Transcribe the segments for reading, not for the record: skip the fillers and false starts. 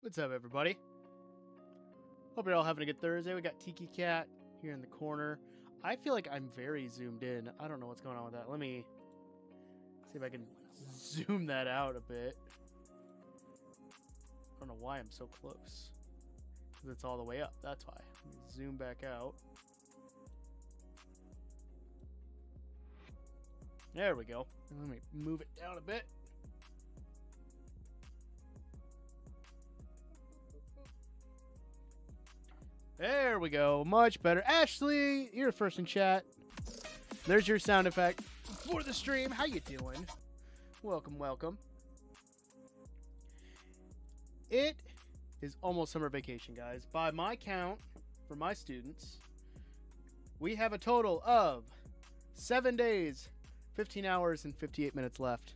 What's up, everybody? Hope you're all having a good Thursday. We got Tiki Cat here in the corner. I feel like I'm very zoomed in. I don't know what's going on with that. Let me see if I can zoom that out a bit. I don't know why I'm so close. Because it's all the way up. That's why. Let me zoom back out. There we go. Let me move it down a bit. There we go. Much better. Ashley, you're first in chat. There's your sound effect for the stream. How you doing? Welcome, welcome. It is almost summer vacation, guys. By my count, for my students, we have a total of 7 days, 15 hours, and 58 minutes left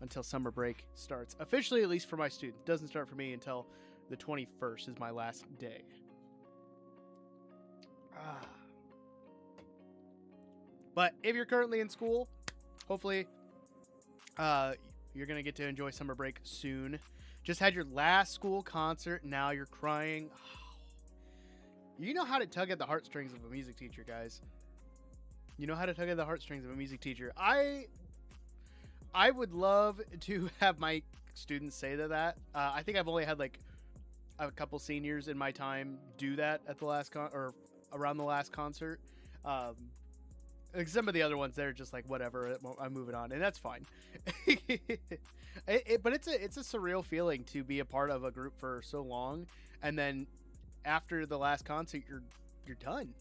until summer break starts. Officially, at least for my students. Doesn't start for me until the 21st is my last day. But if you're currently in school, hopefully you're going to get to enjoy summer break soon. Just had your last school concert. Now you're crying. You know how to tug at the heartstrings of a music teacher, guys. You know how to tug at the heartstrings of a music teacher. I would love to have my students say that. I think I've only had like a couple seniors in my time do that at the last around the last concert. Like some of the other ones, they're just like, whatever, I'm moving on, and that's fine. But it's a surreal feeling to be a part of a group for so long, and then after the last concert, you're done.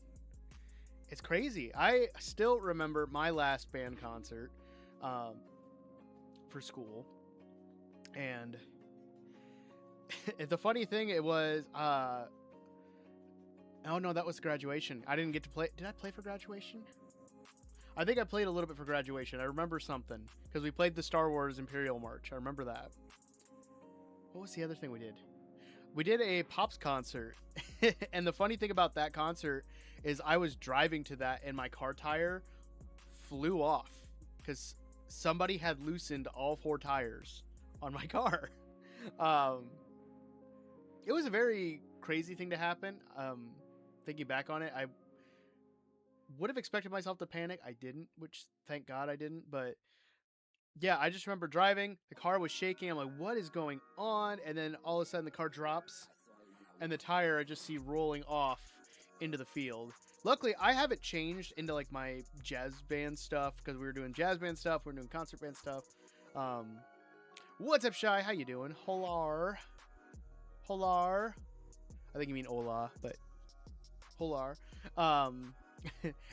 It's crazy. I still remember my last band concert for school, and the funny thing, it was oh no, that was graduation. I didn't get to play. Did I play for graduation? I think I played a little bit for graduation. I remember something because we played the Star Wars Imperial March. I remember that. What was the other thing we did? We did a Pops concert. And the funny thing about that concert is I was driving to that and my car tire flew off because somebody had loosened all 4 tires on my car. It was a very crazy thing to happen. Thinking back on it, I would have expected myself to panic. I didn't, which thank God I didn't. But yeah, I just remember driving. The car was shaking. I'm like, what is going on? And then all of a sudden the car drops and the tire I just see rolling off into the field. Luckily, I haven't changed into like my jazz band stuff because we were doing jazz band stuff. We're doing concert band stuff. What's up, Shy? How you doing? Holar. Holar. I think you mean hola, but Holar.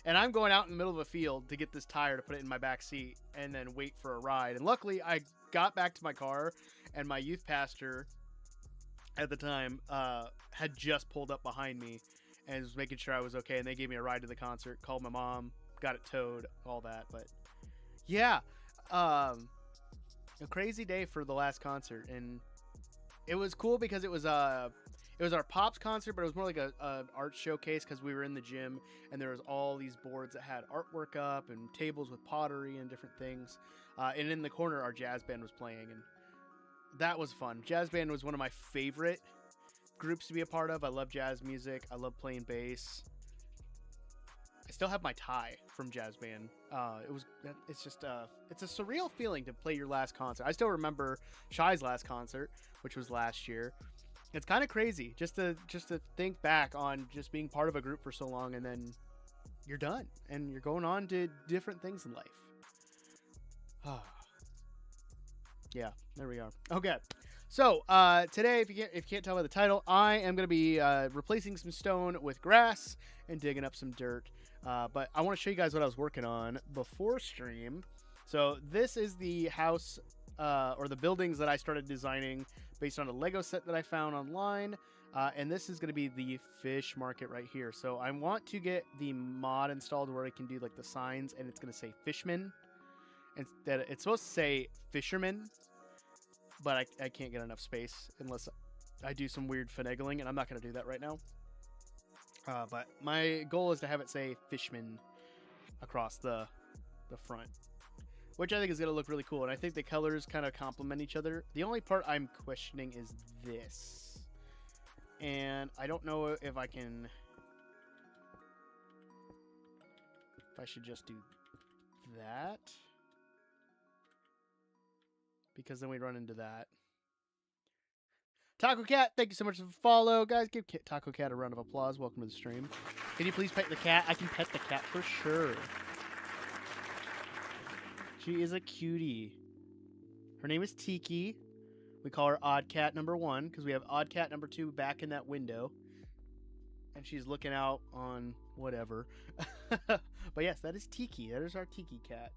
And I'm going out in the middle of a field to get this tire to put it in my back seat and then wait for a ride. And luckily, I got back to my car, and my youth pastor at the time had just pulled up behind me and was making sure I was okay. And they gave me a ride to the concert, called my mom, got it towed, all that. But yeah, a crazy day for the last concert. And it was cool because it was our Pops concert, but it was more like an art showcase because we were in the gym and there was all these boards that had artwork up and tables with pottery and different things. And in the corner, our jazz band was playing, and that was fun. Jazz band was one of my favorite groups to be a part of. I love jazz music. I love playing bass. I still have my tie from jazz band. It's a surreal feeling to play your last concert. I still remember Shy's last concert, which was last year. It's kind of crazy just to think back on just being part of a group for so long, and then you're done and you're going on to different things in life. Yeah, there we are. Okay, so today, if you can't tell by the title, I am going to be replacing some stone with grass and digging up some dirt. But I want to show you guys what I was working on before stream. So this is the house or the buildings that I started designing based on a Lego set that I found online. And this is going to be the fish market right here. So I want to get the mod installed where I can do like the signs, and it's going to say Fishman. Instead, it's supposed to say Fisherman, but I can't get enough space unless I do some weird finagling, and I'm not going to do that right now. But my goal is to have it say Fishman across the front, which I think is going to look really cool. And I think the colors kind of complement each other. The only part I'm questioning is this. And I don't know if I can... If I should just do that. Because then we run into that. Taco Cat, thank you so much for the follow. Guys, give Taco Cat a round of applause. Welcome to the stream. Can you please pet the cat? I can pet the cat for sure. She is a cutie. Her name is Tiki. We call her Odd Cat number 1 because we have Odd Cat number 2 back in that window. And she's looking out on whatever. But yes, that is Tiki. That is our Tiki cat.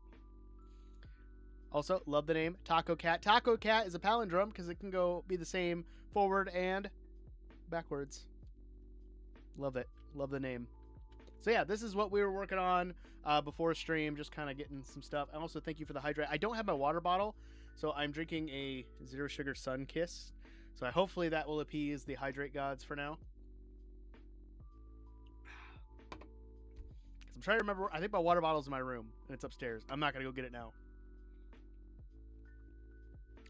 Also, love the name Taco Cat. Taco Cat is a palindrome because it can go be the same forward and backwards. Love it. Love the name. So yeah, this is what we were working on before stream, just kind of getting some stuff. And also, thank you for the hydrate. I don't have my water bottle, so I'm drinking a Zero Sugar Sun Kiss. So hopefully that will appease the hydrate gods for now. I'm trying to remember. I think my water bottle's in my room, and it's upstairs. I'm not going to go get it now.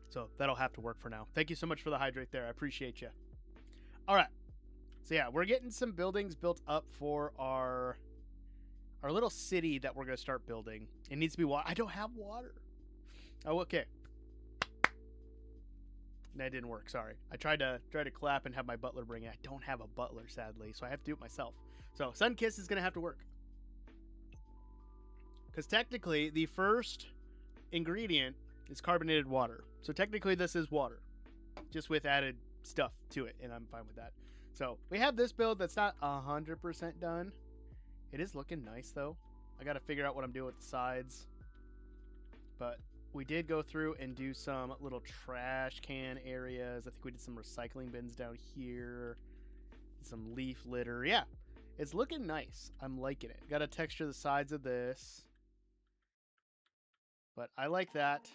So that'll have to work for now. Thank you so much for the hydrate there. I appreciate you. All right. So yeah, we're getting some buildings built up for our little city that we're going to start building. It needs to be water. I don't have water. Oh, okay. That didn't work. Sorry. I tried to clap and have my butler bring it. I don't have a butler, sadly, so I have to do it myself. So Sunkiss is going to have to work. Because technically, the first ingredient is carbonated water. So technically, this is water, just with added stuff to it, and I'm fine with that. So we have this build that's not 100% done. It is looking nice, though. I got to figure out what I'm doing with the sides. But we did go through and do some little trash can areas. I think we did some recycling bins down here. Some leaf litter. Yeah, it's looking nice. I'm liking it. Got to texture the sides of this. But I like that.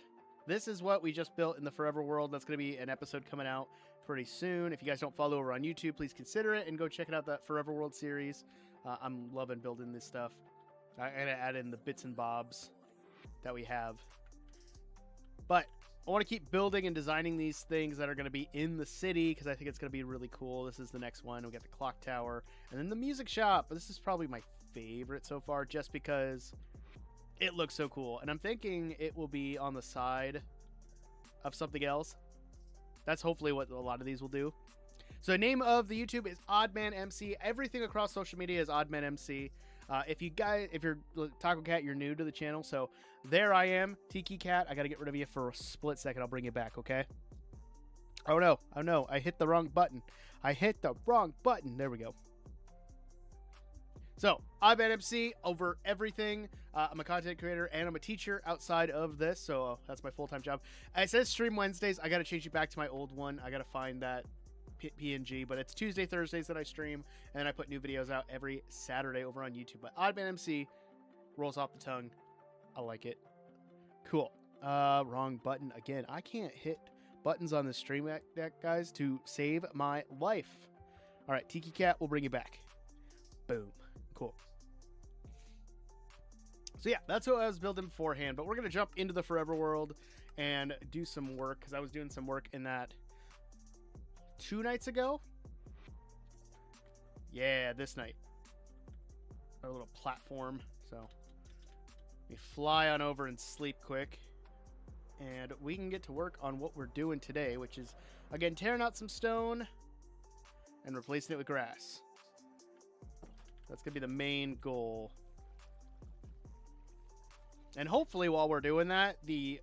This is what we just built in the Forever World. That's going to be an episode coming out pretty soon. If you guys don't follow over on YouTube, please consider it and go check out that Forever World series. I'm loving building this stuff. I got to add in the bits and bobs that we have. But I want to keep building and designing these things that are going to be in the city because I think it's going to be really cool. This is the next one. We got the clock tower and then the music shop. But this is probably my favorite so far just because it looks so cool. And I'm thinking it will be on the side of something else. That's hopefully what a lot of these will do. So the name of the YouTube is OddmanMC. Everything across social media is OddmanMC. If you're Taco Cat, you're new to the channel. So there I am, Tiki Cat. I got to get rid of you for a split second. I'll bring you back, okay? Oh no, I hit the wrong button. There we go. So, OddmanMC over everything. I'm a content creator and I'm a teacher outside of this, so that's my full-time job. It says stream Wednesdays. I got to change it back to my old one. I got to find that PNG, but it's Tuesday, Thursdays that I stream, and then I put new videos out every Saturday over on YouTube. But OddmanMC rolls off the tongue. I like it. Cool. Wrong button again. I can't hit buttons on the stream deck, guys, to save my life. All right, Tiki Cat, we'll bring you back. Boom. Cool. So yeah, that's what I was building beforehand, but we're going to jump into the Forever World and do some work because I was doing some work in that 2 nights ago. Yeah, this night. Our little platform. So we fly on over and sleep quick. And we can get to work on what we're doing today, which is, again, tearing out some stone and replacing it with grass. That's going to be the main goal. And hopefully while we're doing that, the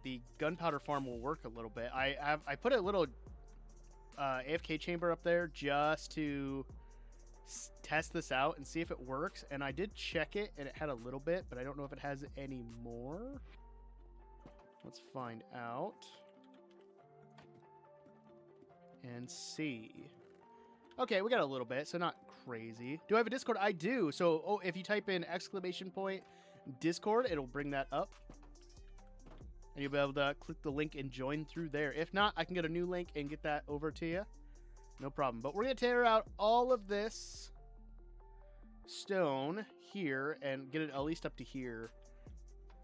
the gunpowder farm will work a little bit. I put a little AFK chamber up there just to test this out and see if it works. And I did check it and it had a little bit, but I don't know if it has any more. Let's find out and see. Okay, we got a little bit, so not crazy. Do I have a Discord? I do. So, if you type in !Discord, it'll bring that up. And you'll be able to click the link and join through there. If not, I can get a new link and get that over to you. No problem. But we're going to tear out all of this stone here and get it at least up to here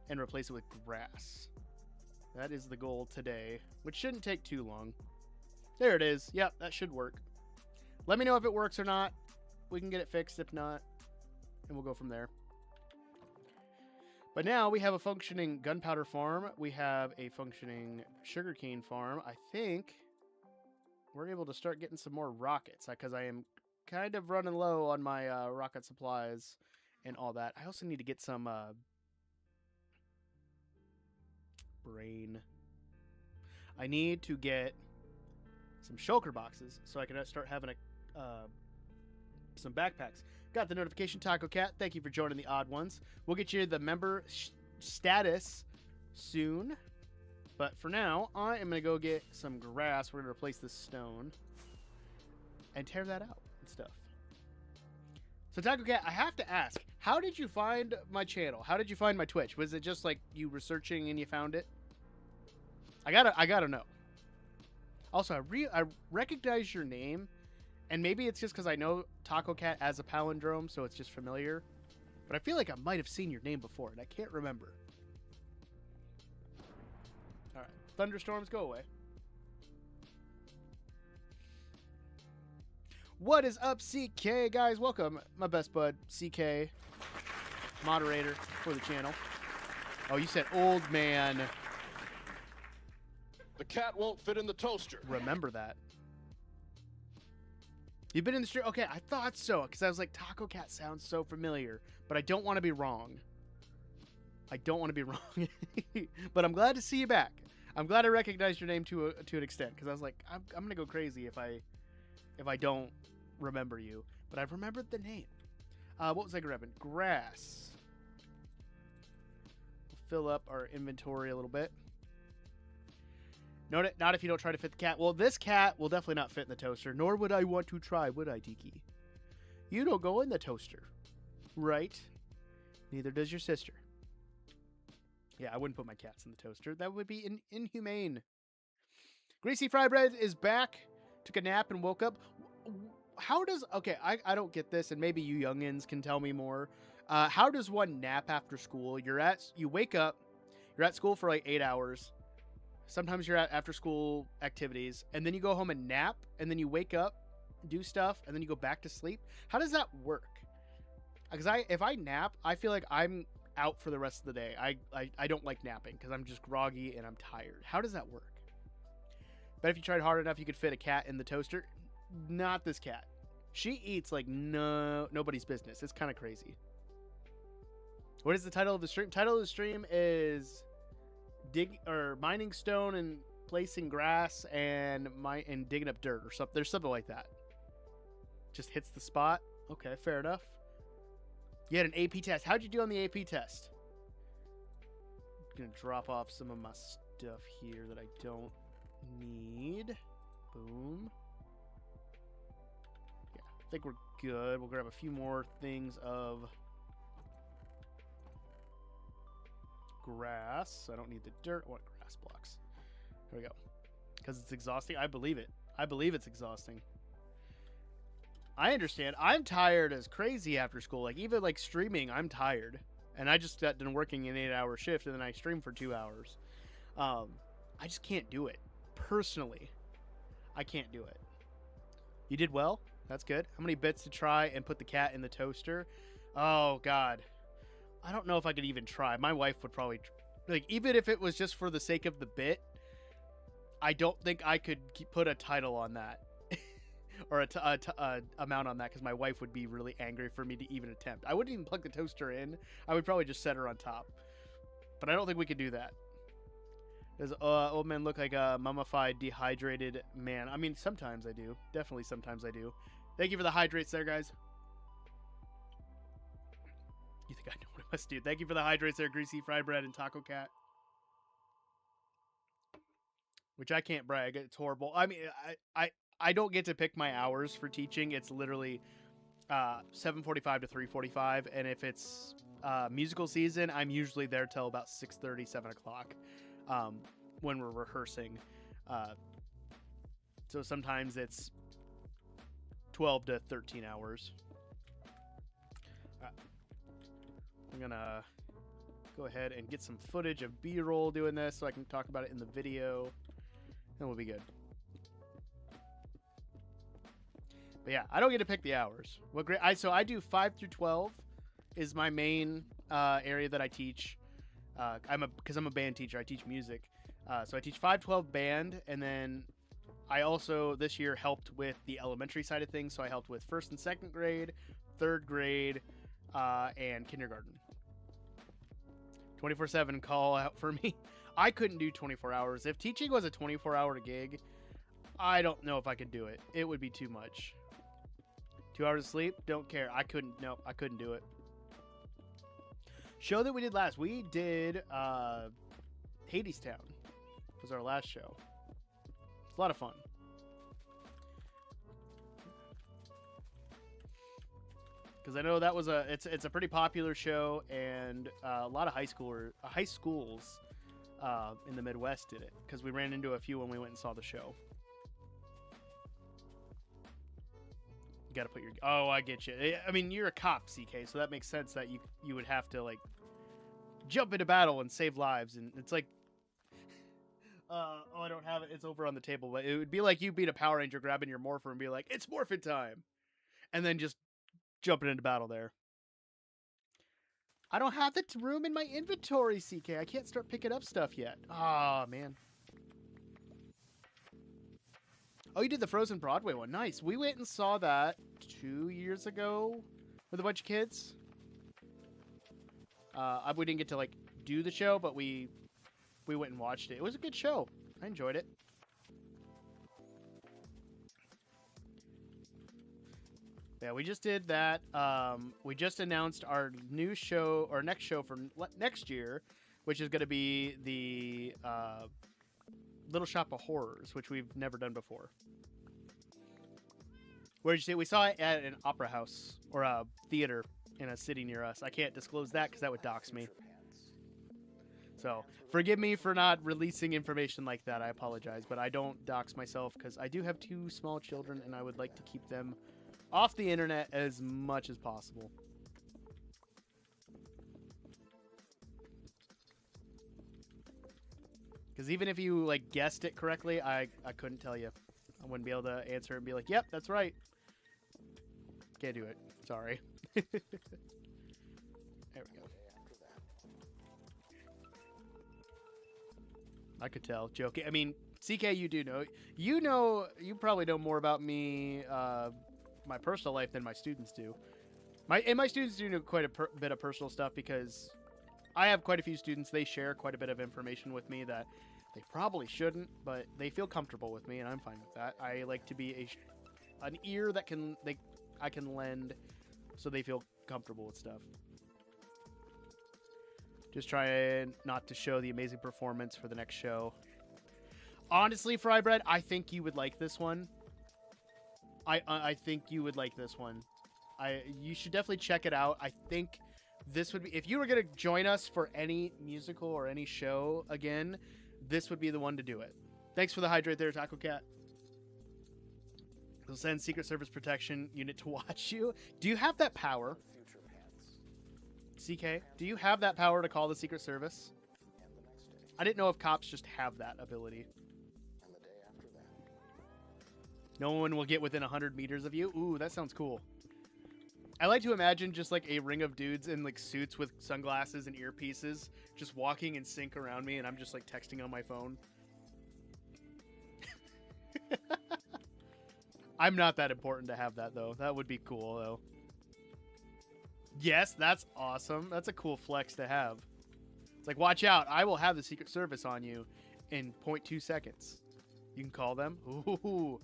and replace it with grass. That is the goal today, which shouldn't take too long. There it is. Yep, that should work. Let me know if it works or not. We can get it fixed if not, and we'll go from there. But now we have a functioning gunpowder farm. We have a functioning sugarcane farm. I think we're able to start getting some more rockets because I am kind of running low on my rocket supplies and all that. I also need to get some brain. I need to get some shulker boxes so I can start having some backpacks. Got the notification, Taco Cat. Thank you for joining the Odd Ones. We'll get you the member status soon. But for now, I am going to go get some grass. We're going to replace this stone and tear that out and stuff. So Taco Cat, I have to ask, how did you find my channel? How did you find my Twitch? Was it just like you were searching and you found it? I gotta know. Also, I recognize your name, and maybe it's just because I know Taco Cat as a palindrome, so it's just familiar. But I feel like I might have seen your name before, and I can't remember. All right, thunderstorms, go away. What is up, CK, guys? Welcome, my best bud, CK, moderator for the channel. Oh, you said old man. The cat won't fit in the toaster. Remember that. You've been in the stream? Okay, I thought so, because I was like, Taco Cat sounds so familiar, but I don't want to be wrong. I don't want to be wrong. But I'm glad to see you back. I'm glad I recognized your name to an extent, because I was like, I'm going to go crazy if I don't remember you. But I've remembered the name. What was I grabbing? Grass. We'll fill up our inventory a little bit. Not if you don't try to fit the cat. Well, this cat will definitely not fit in the toaster, nor would I want to try, would I, Tiki? You don't go in the toaster, right? Neither does your sister. Yeah, I wouldn't put my cats in the toaster. That would be inhumane. Greasy Fry Bread is back. Took a nap and woke up. How does... Okay, I don't get this, and maybe you youngins can tell me more. How does one nap after school? You wake up, you're at school for like 8 hours. Sometimes you're at after-school activities, and then you go home and nap, and then you wake up, do stuff, and then you go back to sleep. How does that work? Because if I nap, I feel like I'm out for the rest of the day. I don't like napping because I'm just groggy and I'm tired. How does that work? But if you tried hard enough, you could fit a cat in the toaster. Not this cat. She eats like nobody's business. It's kind of crazy. What is the title of the stream? Title of the stream is... mining stone and placing grass and digging up dirt or something. There's something like that. Just hits the spot. Okay, fair enough. You had an AP test. How'd you do on the AP test? I'm gonna drop off some of my stuff here that I don't need. Boom. Yeah, I think we're good. We'll grab a few more things of grass. I don't need the dirt. I want grass blocks. There we go. Because it's exhausting. I believe it. I believe it's exhausting. I understand. I'm tired as crazy after school. Like, even like streaming, I'm tired. And I just got done working an 8-hour shift, and then I stream for 2 hours. I just can't do it. Personally, I can't do it. You did well. That's good. How many bits to try and put the cat in the toaster? Oh, God. I don't know if I could even try. My wife would probably... Like, even if it was just for the sake of the bit, I don't think I could put a title on that. Or a amount on that, because my wife would be really angry for me to even attempt. I wouldn't even plug the toaster in. I would probably just set her on top. But I don't think we could do that. Does old man look like a mummified, dehydrated man? I mean, sometimes I do. Definitely sometimes I do. Thank you for the hydrates there, guys. You think I know what I must do? Thank you for the hydrates there, Greasy Fried Bread and Taco Cat. Which I can't brag. It's horrible. I mean, I don't get to pick my hours for teaching. It's literally 7:45 to 3:45, and if it's musical season, I'm usually there till about 6:30, 7 o'clock when we're rehearsing. So sometimes it's 12 to 13 hours. I'm gonna go ahead and get some footage of B-roll doing this so I can talk about it in the video, and we'll be good. But yeah, I don't get to pick the hours. What grade? So I do 5 through 12 is my main area that I teach. Because I'm a band teacher, I teach music. So I teach 5-12 band, and then I also this year helped with the elementary side of things. So I helped with 1st and 2nd grade, 3rd grade, and kindergarten. 24/7 call out for me. I couldn't do 24 hours. If teaching was a 24-hour gig, I don't know if I could do it. It would be too much. 2 hours of sleep? Don't care. I couldn't do it. Show that we did last. We did Hadestown. Was our last show. It's a lot of fun. Because I know that was it's a pretty popular show, and a lot of high schools in the Midwest did it. Because we ran into a few when we went and saw the show. You got to put your... Oh, I get you. I mean, you're a cop, CK, so that makes sense that you would have to, like, jump into battle and save lives. And it's like... oh, I don't have it. It's over on the table. But it would be like you beat a Power Ranger grabbing your morpher and be like, it's morphin' time. And then just jumping into battle there. I don't have the room in my inventory, CK. I can't start picking up stuff yet. Ah, man. Oh, you did the Frozen Broadway one. Nice. We went and saw that 2 years ago with a bunch of kids. We didn't get to, like, do the show, but we went and watched it. It was a good show. I enjoyed it. Yeah, we just did that. We just announced our new show, or next show for next year, which is going to be the Little Shop of Horrors, which we've never done before. Where did you see it? We saw it at an opera house, or a theater in a city near us. I can't disclose that because that would dox me. So, forgive me for not releasing information like that. I apologize, but I don't dox myself because I do have 2 small children, and I would like to keep them off the internet as much as possible. Because even if you, like, guessed it correctly, I couldn't tell you. I wouldn't be able to answer and be like, yep, that's right. Can't do it. Sorry. There we go. I could tell. Joking. I mean, CK, you do know. You probably know more about me, my personal life than my students do. My students do know quite a bit of personal stuff because I have quite a few students. They share quite a bit of information with me that they probably shouldn't, but they feel comfortable with me, and I'm fine with that. I like to be an ear that I can lend, so they feel comfortable with stuff. Just trying not to show the amazing performance for the next show. Honestly, Fry Bread, I think you would like this one. I think you would like this one. You should definitely check it out. I think this would be, if you were going to join us for any musical or any show again, this would be the one to do it. Thanks for the hydrate there, Taco Cat. They'll send Secret Service protection unit to watch you. Do you have that power? CK, do you have that power to call the Secret Service? I didn't know if cops just have that ability. No one will get within 100 meters of you. Ooh, that sounds cool. I like to imagine just like a ring of dudes in like suits with sunglasses and earpieces just walking in sync around me, and I'm just like texting on my phone. I'm not that important to have that, though. That would be cool, though. Yes, that's awesome. That's a cool flex to have. It's like, watch out. I will have the Secret Service on you in 0.2 seconds. You can call them. Ooh.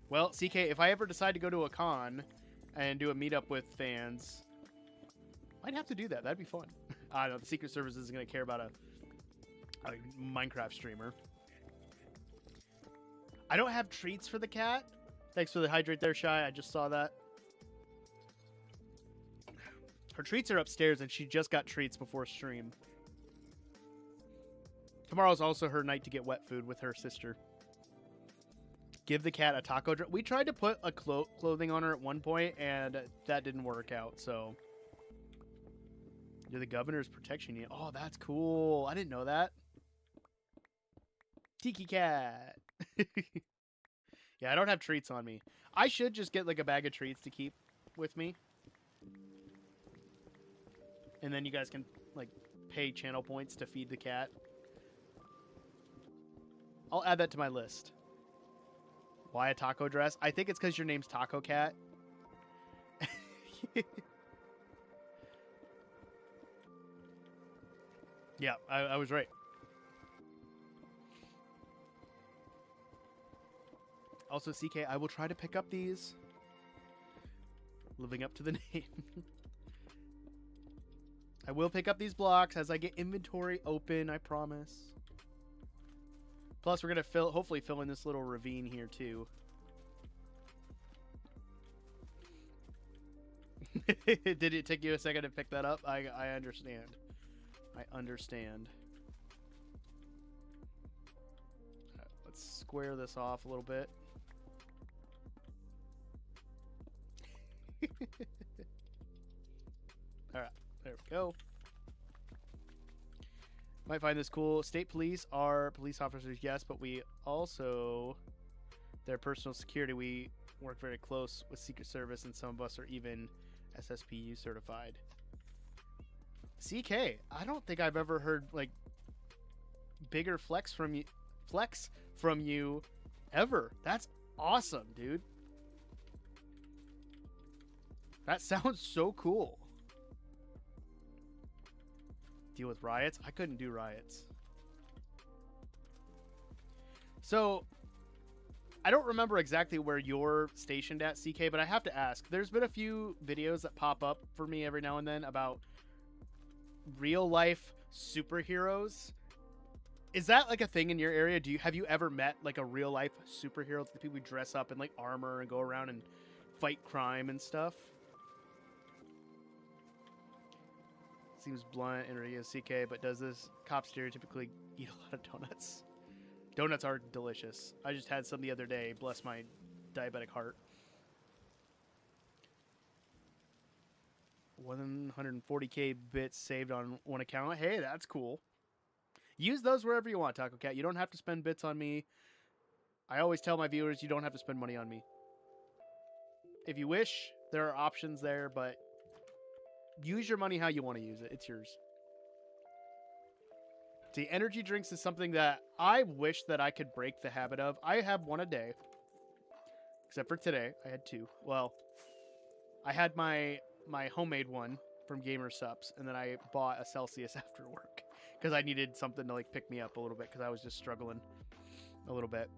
Well, CK, if I ever decide to go to a con and do a meetup with fans, I'd have to do that. That'd be fun. I don't know. The Secret Service isn't going to care about a Minecraft streamer. I don't have treats for the cat. Thanks for the hydrate there, Shy. I just saw that. Her treats are upstairs, and she just got treats before stream. Tomorrow's also her night to get wet food with her sister. Give the cat a taco. We tried to put a clothing on her at one point, and that didn't work out, so You're the governor's protection unit. Oh, that's cool. I didn't know that. Tiki cat. Yeah, I don't have treats on me. I should just get like a bag of treats to keep with me. And then you guys can like pay channel points to feed the cat. I'll add that to my list. Why a taco dress? I think it's because your name's Taco Cat. Yeah, I was right. Also, CK, I will try to pick up these. Living up to the name. I will pick up these blocks as I get inventory open, I promise. Plus, we're going to hopefully fill in this little ravine here, too. Did it take you a second to pick that up? I understand. I understand. Right, let's square this off a little bit. Alright, there we go. Might find this cool. State police are police officers, yes, but we also, their personal security, we work very close with Secret Service, and some of us are even SSPU certified. CK, I don't think I've ever heard like bigger flex from you ever. That's awesome, dude. That sounds so cool. Deal with riots? I couldn't do riots. So, I don't remember exactly where you're stationed at, CK, but I have to ask. There's been a few videos that pop up for me every now and then about real-life superheroes. Is that like a thing in your area? Have you ever met like a real-life superhero? The people who dress up in like armor and go around and fight crime and stuff? Seems blunt and really CK, but does this cop stereotypically eat a lot of donuts? Donuts are delicious. I just had some the other day. Bless my diabetic heart. 140k bits saved on one account. Hey, that's cool. Use those wherever you want, Taco Cat. You don't have to spend bits on me. I always tell my viewers you don't have to spend money on me. If you wish, there are options there, but use your money how you want to use it. It's yours. See, energy drinks is something that I wish that I could break the habit of. I have one a day. Except for today. I had two. Well, I had my homemade one from Gamer Sups, and then I bought a Celsius after work because I needed something to like pick me up a little bit because I was just struggling a little bit.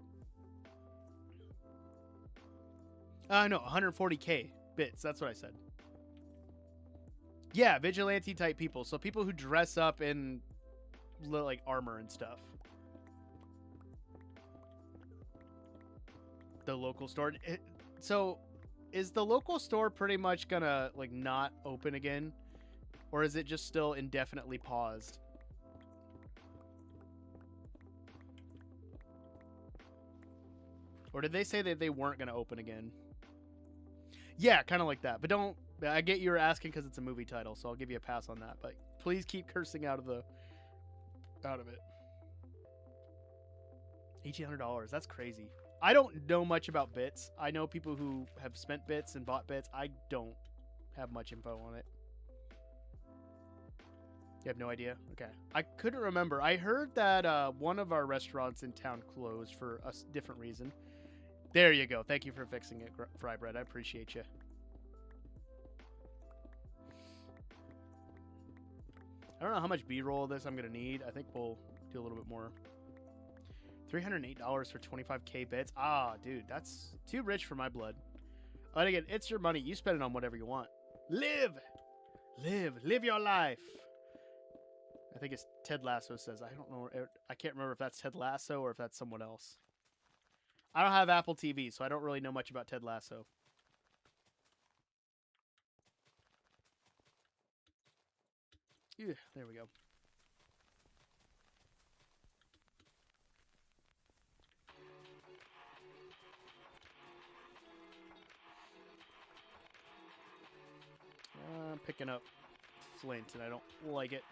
No, 140k bits. That's what I said. Yeah, vigilante type people. So people who dress up in like armor and stuff. The local store. So is the local store pretty much gonna like not open again? Or is it just still indefinitely paused? Or did they say that they weren't gonna open again? Yeah, kind of like that. But don't... I get you're asking because it's a movie title, so I'll give you a pass on that. But please keep cursing out of it. $1,800. That's crazy. I don't know much about bits. I know people who have spent bits and bought bits. I don't have much info on it. You have no idea? Okay. I couldn't remember. I heard that one of our restaurants in town closed for a different reason. There you go. Thank you for fixing it, Fry Bread. I appreciate you. I don't know how much B-roll of this I'm going to need. I think we'll do a little bit more. $308 for 25k bits. Ah, dude, that's too rich for my blood. But again, it's your money. You spend it on whatever you want. Live your life. I think it's Ted Lasso says. I don't know. I can't remember if that's Ted Lasso or if that's someone else. I don't have Apple TV, so I don't really know much about Ted Lasso. Yeah, there we go. I'm picking up Flint, and I don't like it.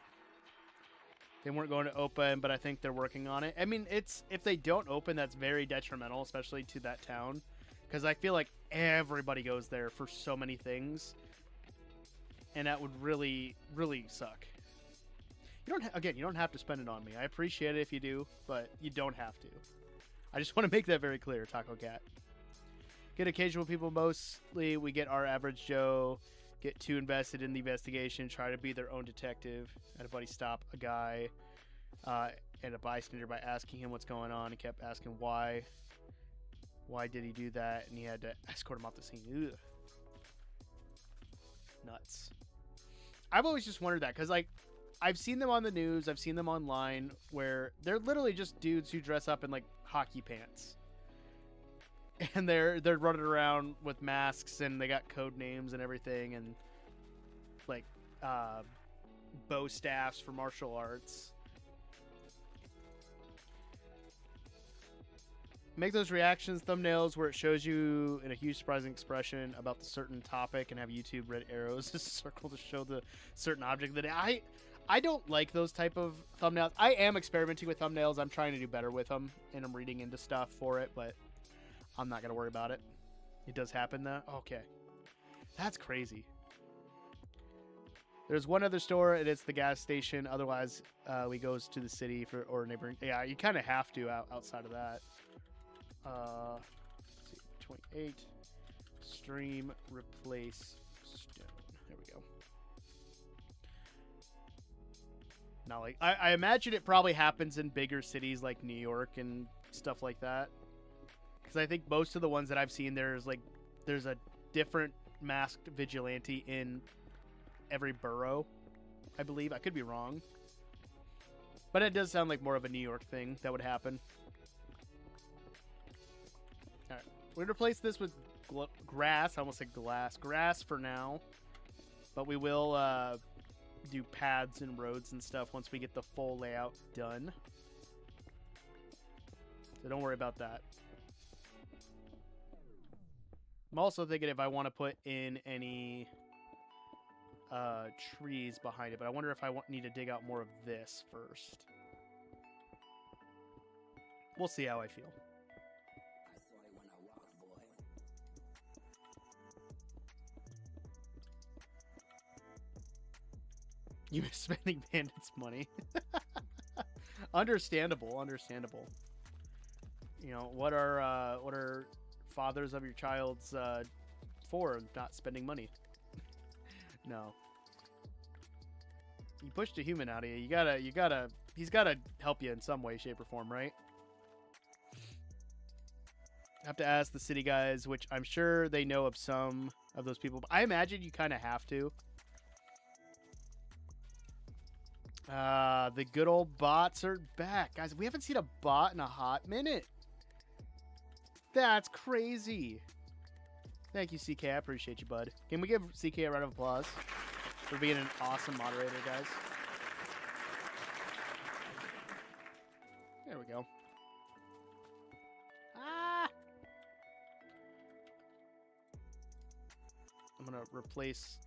They weren't going to open, but I think they're working on it. I mean, if they don't open, that's very detrimental, especially to that town, because I feel like everybody goes there for so many things, and that would really, really suck. You don't have to spend it on me. I appreciate it if you do, but you don't have to. I just want to make that very clear, Taco Cat. Get occasional people, mostly we get our average Joe, get too invested in the investigation, try to be their own detective. Had a buddy stop a guy and a bystander by asking him what's going on. He kept asking why. Why did he do that? And he had to escort him off the scene. Ugh. Nuts. I've always just wondered that, because, like, I've seen them on the news, I've seen them online, where they're literally just dudes who dress up in, like, hockey pants. And they're running around with masks, and they got code names and everything, and, like, bow staffs for martial arts. Make those reactions thumbnails where it shows you in a huge surprising expression about the certain topic, and have YouTube red arrows circle to show the certain object that I don't like those type of thumbnails. I am experimenting with thumbnails. I'm trying to do better with them, and I'm reading into stuff for it, but I'm not going to worry about it. It does happen, though. Okay. That's crazy. There's one other store, and it's the gas station. Otherwise, we goes to the city or neighboring. Yeah, you kind of have to outside of that. Let's see, 28. Stream, replace, stone. There we go. Now, like, I imagine it probably happens in bigger cities like New York and stuff like that. Because I think most of the ones that I've seen, there's a different masked vigilante in every borough, I believe. I could be wrong. But it does sound like more of a New York thing that would happen. Alright. We're going to replace this with grass. I almost said glass. Grass for now. But we will do paths and roads and stuff once we get the full layout done. So don't worry about that. I'm also thinking if I want to put in any trees behind it, but I wonder if I need to dig out more of this first. We'll see how I feel. You miss spending bandits' money. Understandable, understandable. You know, what are fathers of your child's for not spending money? No. You pushed a human out of you. He's gotta help you in some way, shape, or form, right? Have to ask the city guys, which I'm sure they know of some of those people, but I imagine you kind of have to. The good old bots are back. Guys, we haven't seen a bot in a hot minute. That's crazy. Thank you, CK. I appreciate you, bud. Can we give CK a round of applause for being an awesome moderator, guys? There we go. Ah! I'm going to replace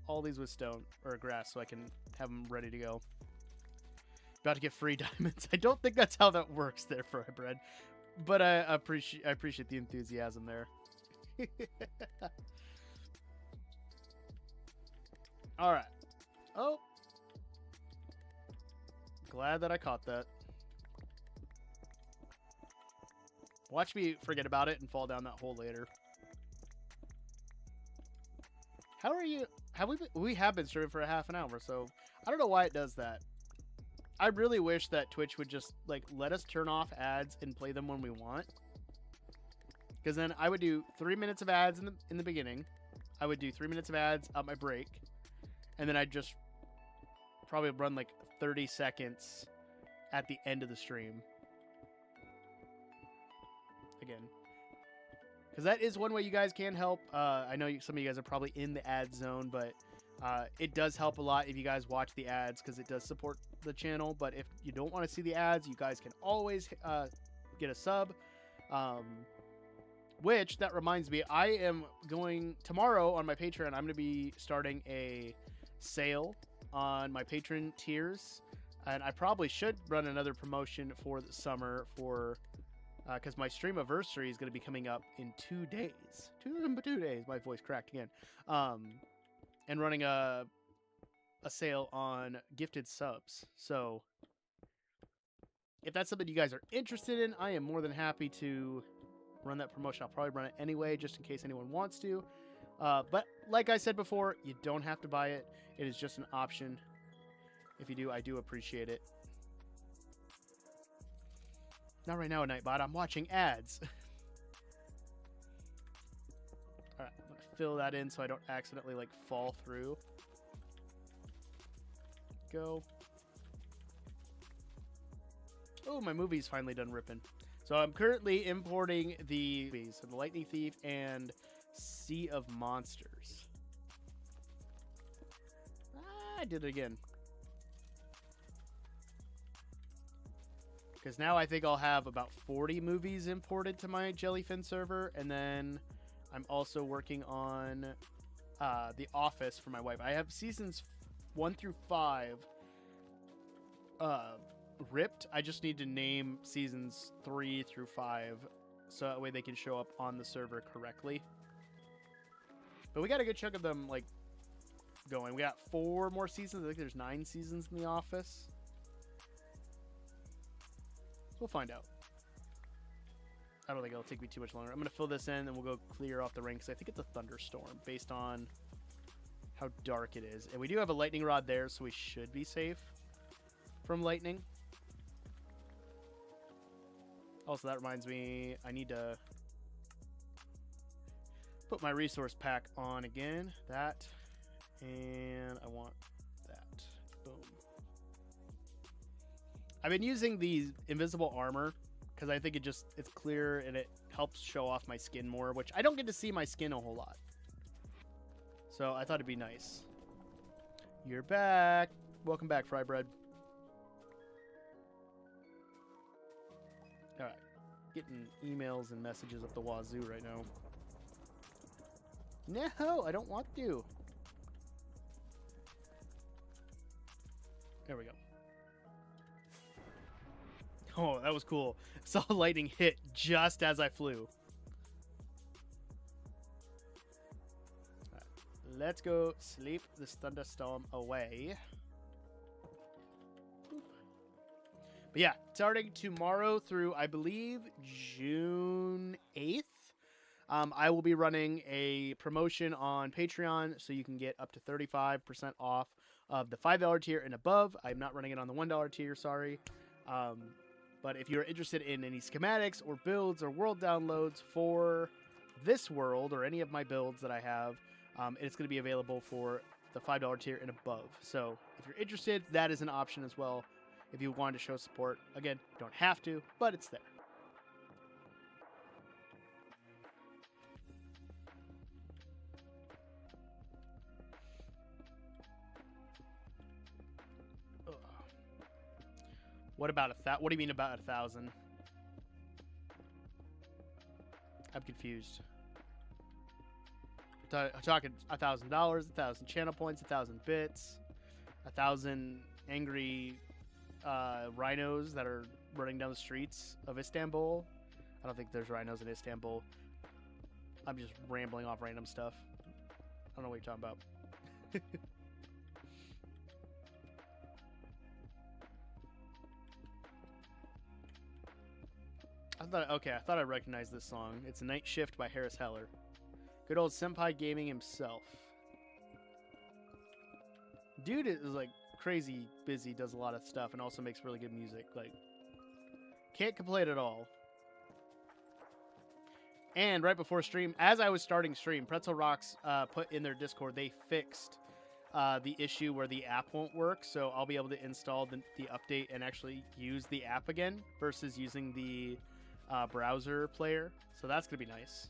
all these with stone or grass so I can have them ready to go. About to get free diamonds. I don't think that's how that works there, Frybread. But I appreciate the enthusiasm there. All right. Oh. Glad that I caught that. Watch me forget about it and fall down that hole later. How are you? We have been streaming for a half an hour, so I don't know why it does that. I really wish that Twitch would just like let us turn off ads and play them when we want. Because then I would do 3 minutes of ads in the beginning. I would do 3 minutes of ads at my break, and then I'd just probably run like 30 seconds at the end of the stream. Again. Because that is one way you guys can help. I know some of you guys are probably in the ad zone, but it does help a lot if you guys watch the ads because it does support the channel. But if you don't want to see the ads, you guys can always get a sub. Which, that reminds me, I am going tomorrow on my Patreon. I'm going to be starting a sale on my patron tiers, and I probably should run another promotion for the summer for because my stream anniversary is going to be coming up in 2 days. 2 days. My voice cracked again. And running a sale on gifted subs. So if that's something you guys are interested in, I am more than happy to run that promotion. I'll probably run it anyway, just in case anyone wants to. But like I said before, you don't have to buy it. It is just an option. If you do, I do appreciate it. Not right now, Nightbot. I'm watching ads. Alright, I'm going to fill that in so I don't accidentally, like, fall through. Go. Oh, my movie's finally done ripping. So I'm currently importing the Lightning Thief and Sea of Monsters. I did it again. Because now I think I'll have about 40 movies imported to my Jellyfin server. And then I'm also working on The Office for my wife. I have seasons 1 through 5 ripped. I just need to name seasons 3 through 5 so that way they can show up on the server correctly. But we got a good chunk of them like going. We got 4 more seasons. I think there's 9 seasons in The Office. We'll find out. I don't think it'll take me too much longer. I'm going to fill this in and we'll go clear off the ring because I think it's a thunderstorm based on how dark it is. And we do have a lightning rod there, so we should be safe from lightning. Also, that reminds me, I need to put my resource pack on again. That. And I want that. Boom. I've been using the invisible armor because I think it's clear and it helps show off my skin more, which I don't get to see my skin a whole lot. So I thought it'd be nice. You're back. Welcome back, Fry Bread. All right. Getting emails and messages up the wazoo right now. No, I don't want to. There we go. Oh, that was cool. Saw lightning hit just as I flew. Right, let's go sleep this thunderstorm away. But yeah, starting tomorrow through, I believe, June 8th, I will be running a promotion on Patreon so you can get up to 35% off of the $5 tier and above. I'm not running it on the $1 tier, sorry. But if you're interested in any schematics or builds or world downloads for this world or any of my builds that I have, it's going to be available for the $5 tier and above. So if you're interested, that is an option as well. If you want to show support, again, don't have to, but it's there. Ugh. What about what do you mean about 1,000? I'm confused. I'm talking $1,000, 1,000 channel points, 1,000 bits, 1,000 angry rhinos that are running down the streets of Istanbul. I don't think there's rhinos in Istanbul. I'm just rambling off random stuff. I don't know what you're talking about. I thought I recognized this song. It's Night Shift by Harris Heller. Good old Senpai Gaming himself. Dude is like crazy busy, does a lot of stuff, and also makes really good music. Like, can't complain at all. And right before stream, as I was starting stream, Pretzel Rocks put in their Discord, they fixed the issue where the app won't work, so I'll be able to install the update and actually use the app again versus using the browser player. So that's gonna be nice.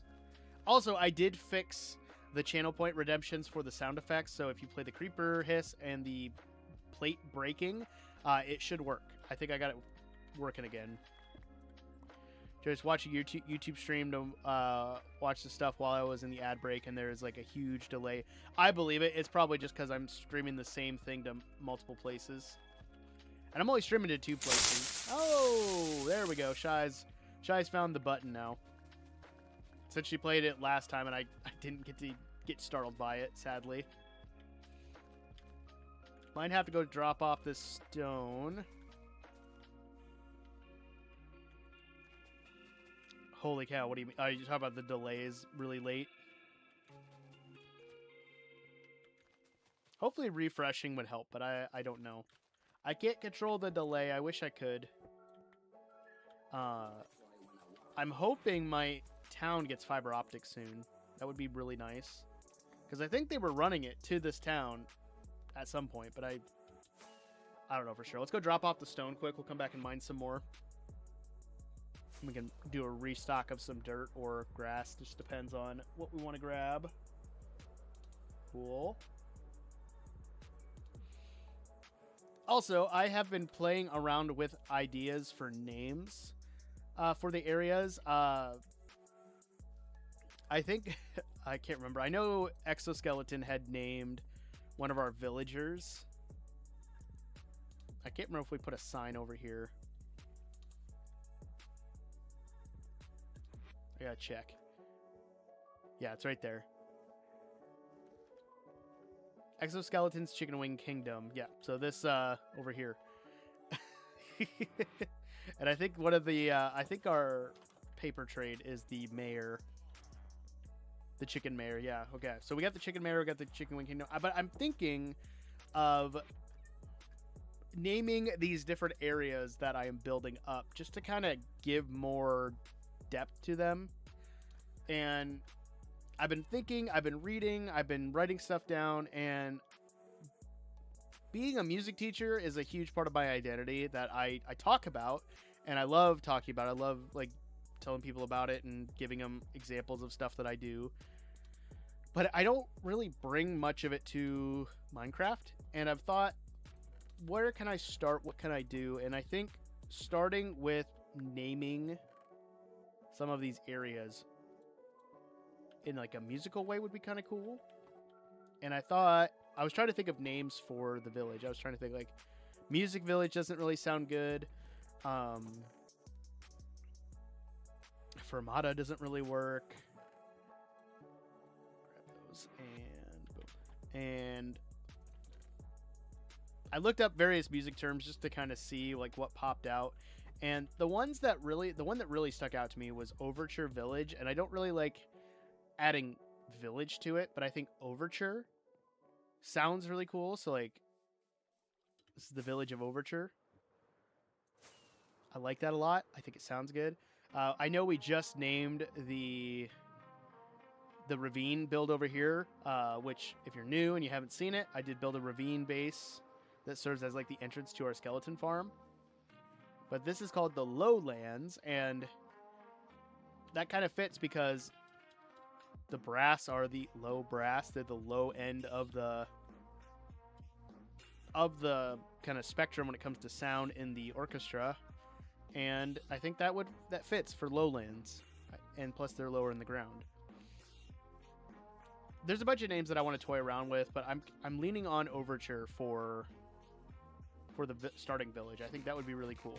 Also, I did fix the channel point redemptions for the sound effects, so if you play the creeper hiss and the plate breaking, it should work. I think I got it working again. just watching YouTube stream to watch the stuff while I was in the ad break, and there's like a huge delay. I believe it. It's probably just because I'm streaming the same thing to multiple places, and I'm only streaming to 2 places. Oh, there we go. Shy's found the button now. Since she played it last time, and I didn't get startled by it, sadly. Might have to go drop off this stone. Holy cow, what do you mean? You talking about the delays really late? Hopefully refreshing would help, but I don't know. I can't control the delay. I wish I could. I'm hoping my town gets fiber optics soon. That would be really nice. Because I think they were running it to this town at some point, but I don't know for sure. Let's go drop off the stone quick. We'll come back and mine some more. We can do a restock of some dirt or grass. Just depends on what we want to grab. Cool. Also, I have been playing around with ideas for names for the areas. I think, I can't remember. I know Exoskeleton had named one of our villagers. I can't remember if we put a sign over here. I gotta check. Yeah, it's right there. Exoskeleton's Chicken Wing Kingdom. Yeah, so this over here. And I think one of the I think our paper trade is the mayor. The chicken mayor, yeah. Okay, so we got the chicken mayor, we got the Chicken Wing Kingdom. But I'm thinking of naming these different areas that I am building up just to kind of give more depth to them. And I've been thinking, I've been reading, I've been writing stuff down, and being a music teacher is a huge part of my identity that I talk about, and I love talking about it. I love like telling people about it and giving them examples of stuff that I do. But I don't really bring much of it to Minecraft, and I've thought, where can I start? What can I do? And I think starting with naming some of these areas in like a musical way would be kind of cool. And I thought, I was trying to think of names for the village. I was trying to think like Music Village doesn't really sound good. Fermata doesn't really work. Grab those and boom. And I looked up various music terms just to kind of see like what popped out. And the one that really stuck out to me was Overture Village. And I don't really like adding village to it, but I think Overture sounds really cool. So like, this is the village of Overture. I like that a lot. I think it sounds good. I know we just named the ravine build over here, which if you're new and you haven't seen it, I did build a ravine base that serves as like the entrance to our skeleton farm. But this is called the Lowlands, and that kind of fits because the brass are the low brass. They're the low end of the kind of spectrum when it comes to sound in the orchestra. And I think that fits for Lowlands. And plus they're lower in the ground. There's a bunch of names that I want to toy around with, but I'm leaning on Overture for the starting village. I think that would be really cool.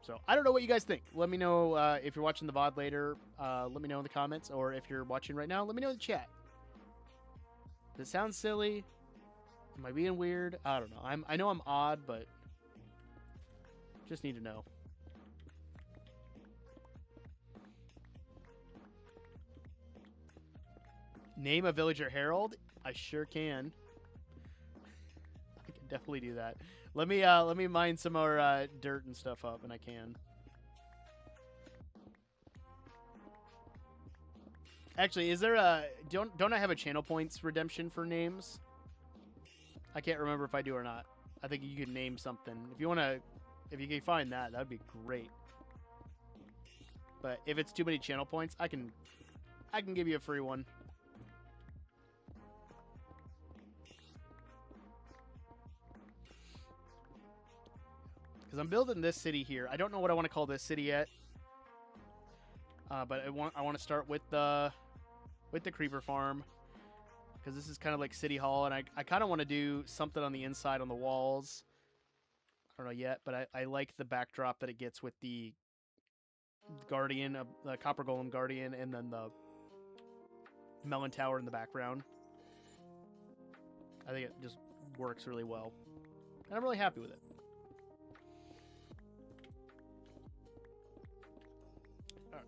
So I don't know what you guys think. Let me know if you're watching the VOD later. Let me know in the comments, or if you're watching right now, let me know in the chat. Does it sound silly? Am I being weird? I don't know. I know I'm odd, but just need to know. Name a villager Herald? I sure can. I can definitely do that. Let me mine some more dirt and stuff up, and I can. Actually, is there a don't I have a channel points redemption for names? I can't remember if I do or not. I think you could name something. If you can find that, that'd be great. But if it's too many channel points, I can give you a free one. because I'm building this city here. I don't know what I want to call this city yet, but I want to start with the creeper farm, because this is kind of like City Hall, and I kind of want to do something on the inside on the walls. I don't know yet, but I like the backdrop that it gets with the Guardian, the Copper Golem Guardian, and then the Melon Tower in the background. I think it just works really well, and I'm really happy with it. All right.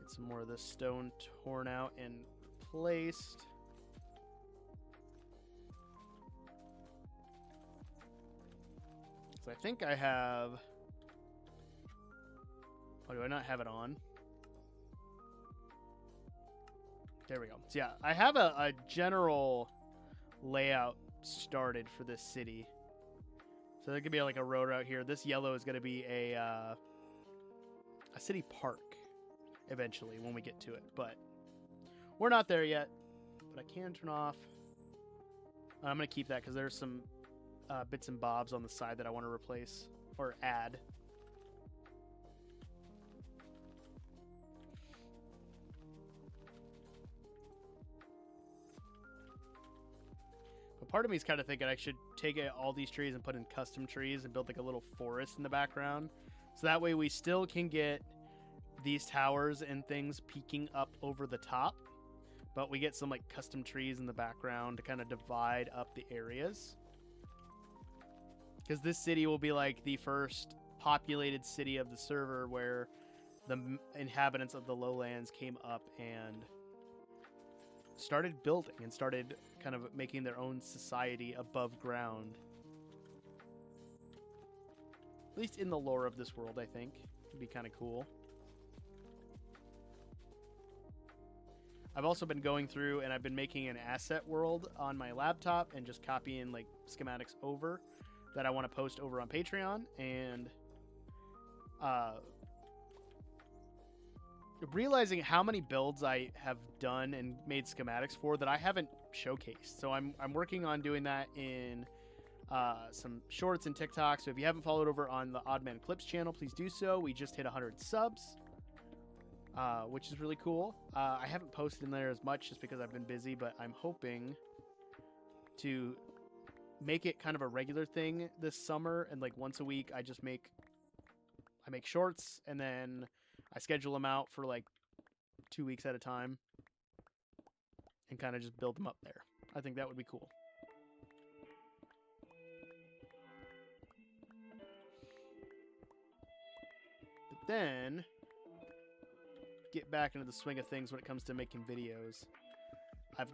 Get some more of this stone torn out and placed. So I think I have... Oh, do I not have it on? There we go. So yeah, I have a general layout started for this city. So there could be like a road out here. This yellow is going to be a city park eventually when we get to it. But we're not there yet. But I can turn off. I'm going to keep that because there's some bits and bobs on the side that I want to replace or add. But part of me is kind of thinking I should take all these trees and put in custom trees and build like a little forest in the background. So that way we still can get these towers and things peeking up over the top, but we get some like custom trees in the background to kind of divide up the areas. Because this city will be like the first populated city of the server where the inhabitants of the lowlands came up and started building and started kind of making their own society above ground. At least in the lore of this world, I think. It'd be kind of cool. I've also been going through and I've been making an asset world on my laptop and just copying like schematics over that I want to post over on Patreon, and realizing how many builds I have done and made schematics for that I haven't showcased. So I'm working on doing that in some shorts and TikTok. So if you haven't followed over on the Oddman Clips channel, please do so. We just hit 100 subs, which is really cool. I haven't posted in there as much just because I've been busy, but I'm hoping to make it kind of a regular thing this summer, and like once a week I make shorts and then I schedule them out for like 2 weeks at a time and kind of just build them up there. I think that would be cool. But then get back into the swing of things when it comes to making videos. I've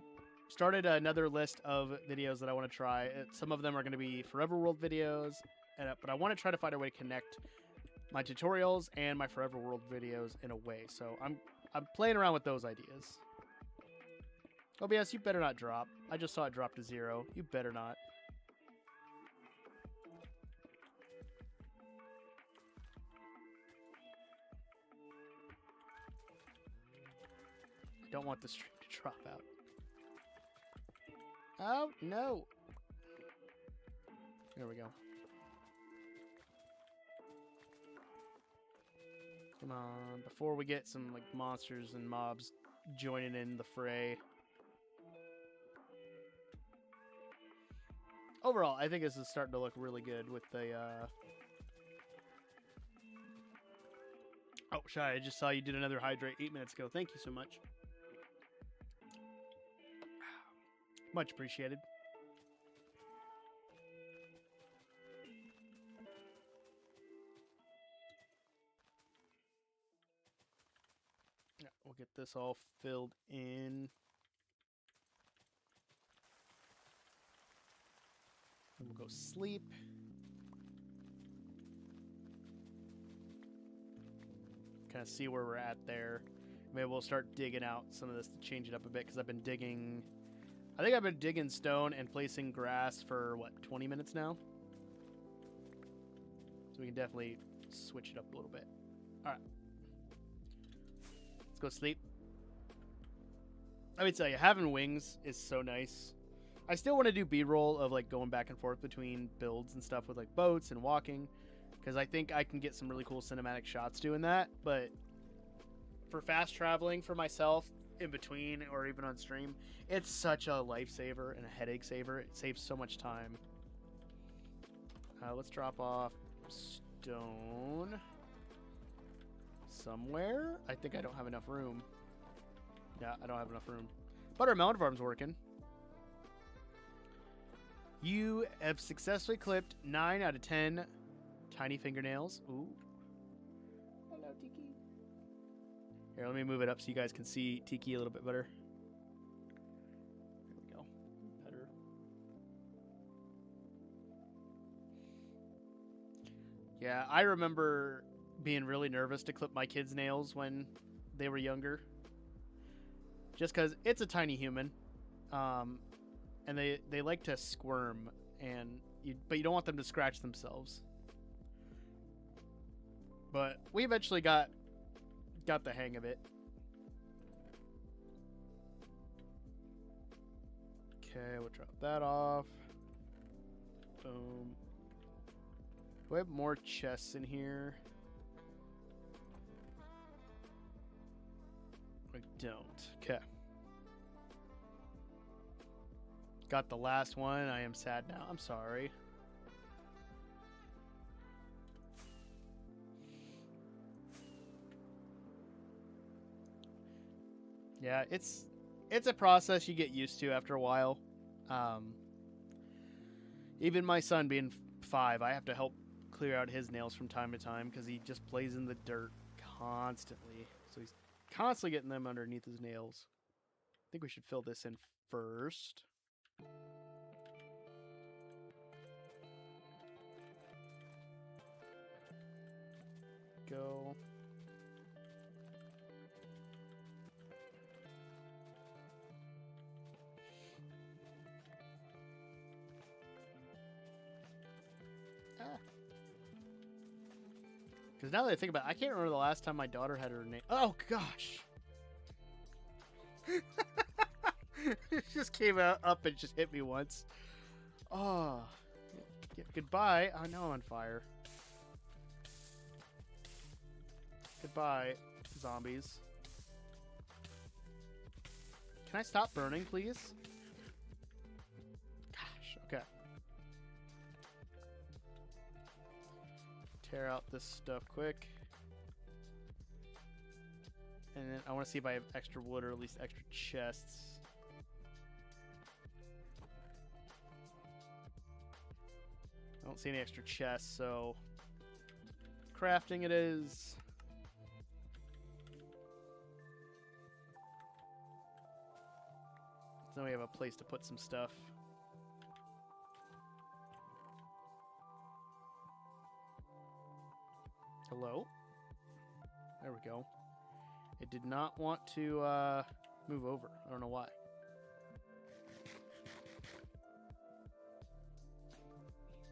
started another list of videos that I want to try. Some of them are going to be Forever World videos, but I want to try to find a way to connect my tutorials and my Forever World videos in a way. So I'm playing around with those ideas. OBS, you better not drop. I just saw it drop to 0. You better not. I don't want the stream to drop out. Oh, no. There we go. Come on. Before we get some like monsters and mobs joining in the fray. Overall, I think this is starting to look really good with the... Oh, Shy, I just saw you did another hydrate 8 minutes ago. Thank you so much. Much appreciated. Yeah, we'll get this all filled in. And we'll go sleep. Kind of see where we're at there. Maybe we'll start digging out some of this to change it up a bit, because I've been digging... I think I've been digging stone and placing grass for, what, 20 minutes now? So we can definitely switch it up a little bit. Alright. Let's go sleep. I would tell you, having wings is so nice. I still want to do B-roll of like going back and forth between builds and stuff with like boats and walking, because I think I can get some really cool cinematic shots doing that. But for fast traveling for myself in between or even on stream, it's such a lifesaver and a headache saver. It saves so much time. Let's drop off stone somewhere. I think I don't have enough room. Yeah, I don't have enough room. But our melon farm's working. You have successfully clipped 9 out of 10 tiny fingernails. Ooh. Hello, Tiki. Here, let me move it up so you guys can see Tiki a little bit better. There we go. Better. Yeah, I remember being really nervous to clip my kids' nails when they were younger. Just because it's a tiny human, and they like to squirm, but you don't want them to scratch themselves. But we eventually got the hang of it. Okay, we'll drop that off. Boom. Do I have more chests in here? I don't. Okay. Got the last one. I am sad now. I'm sorry. Yeah, it's a process you get used to after a while. Even my son being 5, I have to help clear out his nails from time to time because he just plays in the dirt constantly. So he's constantly getting them underneath his nails. I think we should fill this in first. Go. Because now that I think about it, I can't remember the last time my daughter had her name. Oh, gosh. It just came up and just hit me once. Oh. Yeah, goodbye. Oh, no, I'm on fire. Goodbye, zombies. Can I stop burning, please? Gosh, okay. Tear out this stuff quick. And then I want to see if I have extra wood or at least extra chests. I don't see any extra chests, so crafting it is. So now we have a place to put some stuff. Hello? There we go. It did not want to move over. I don't know why.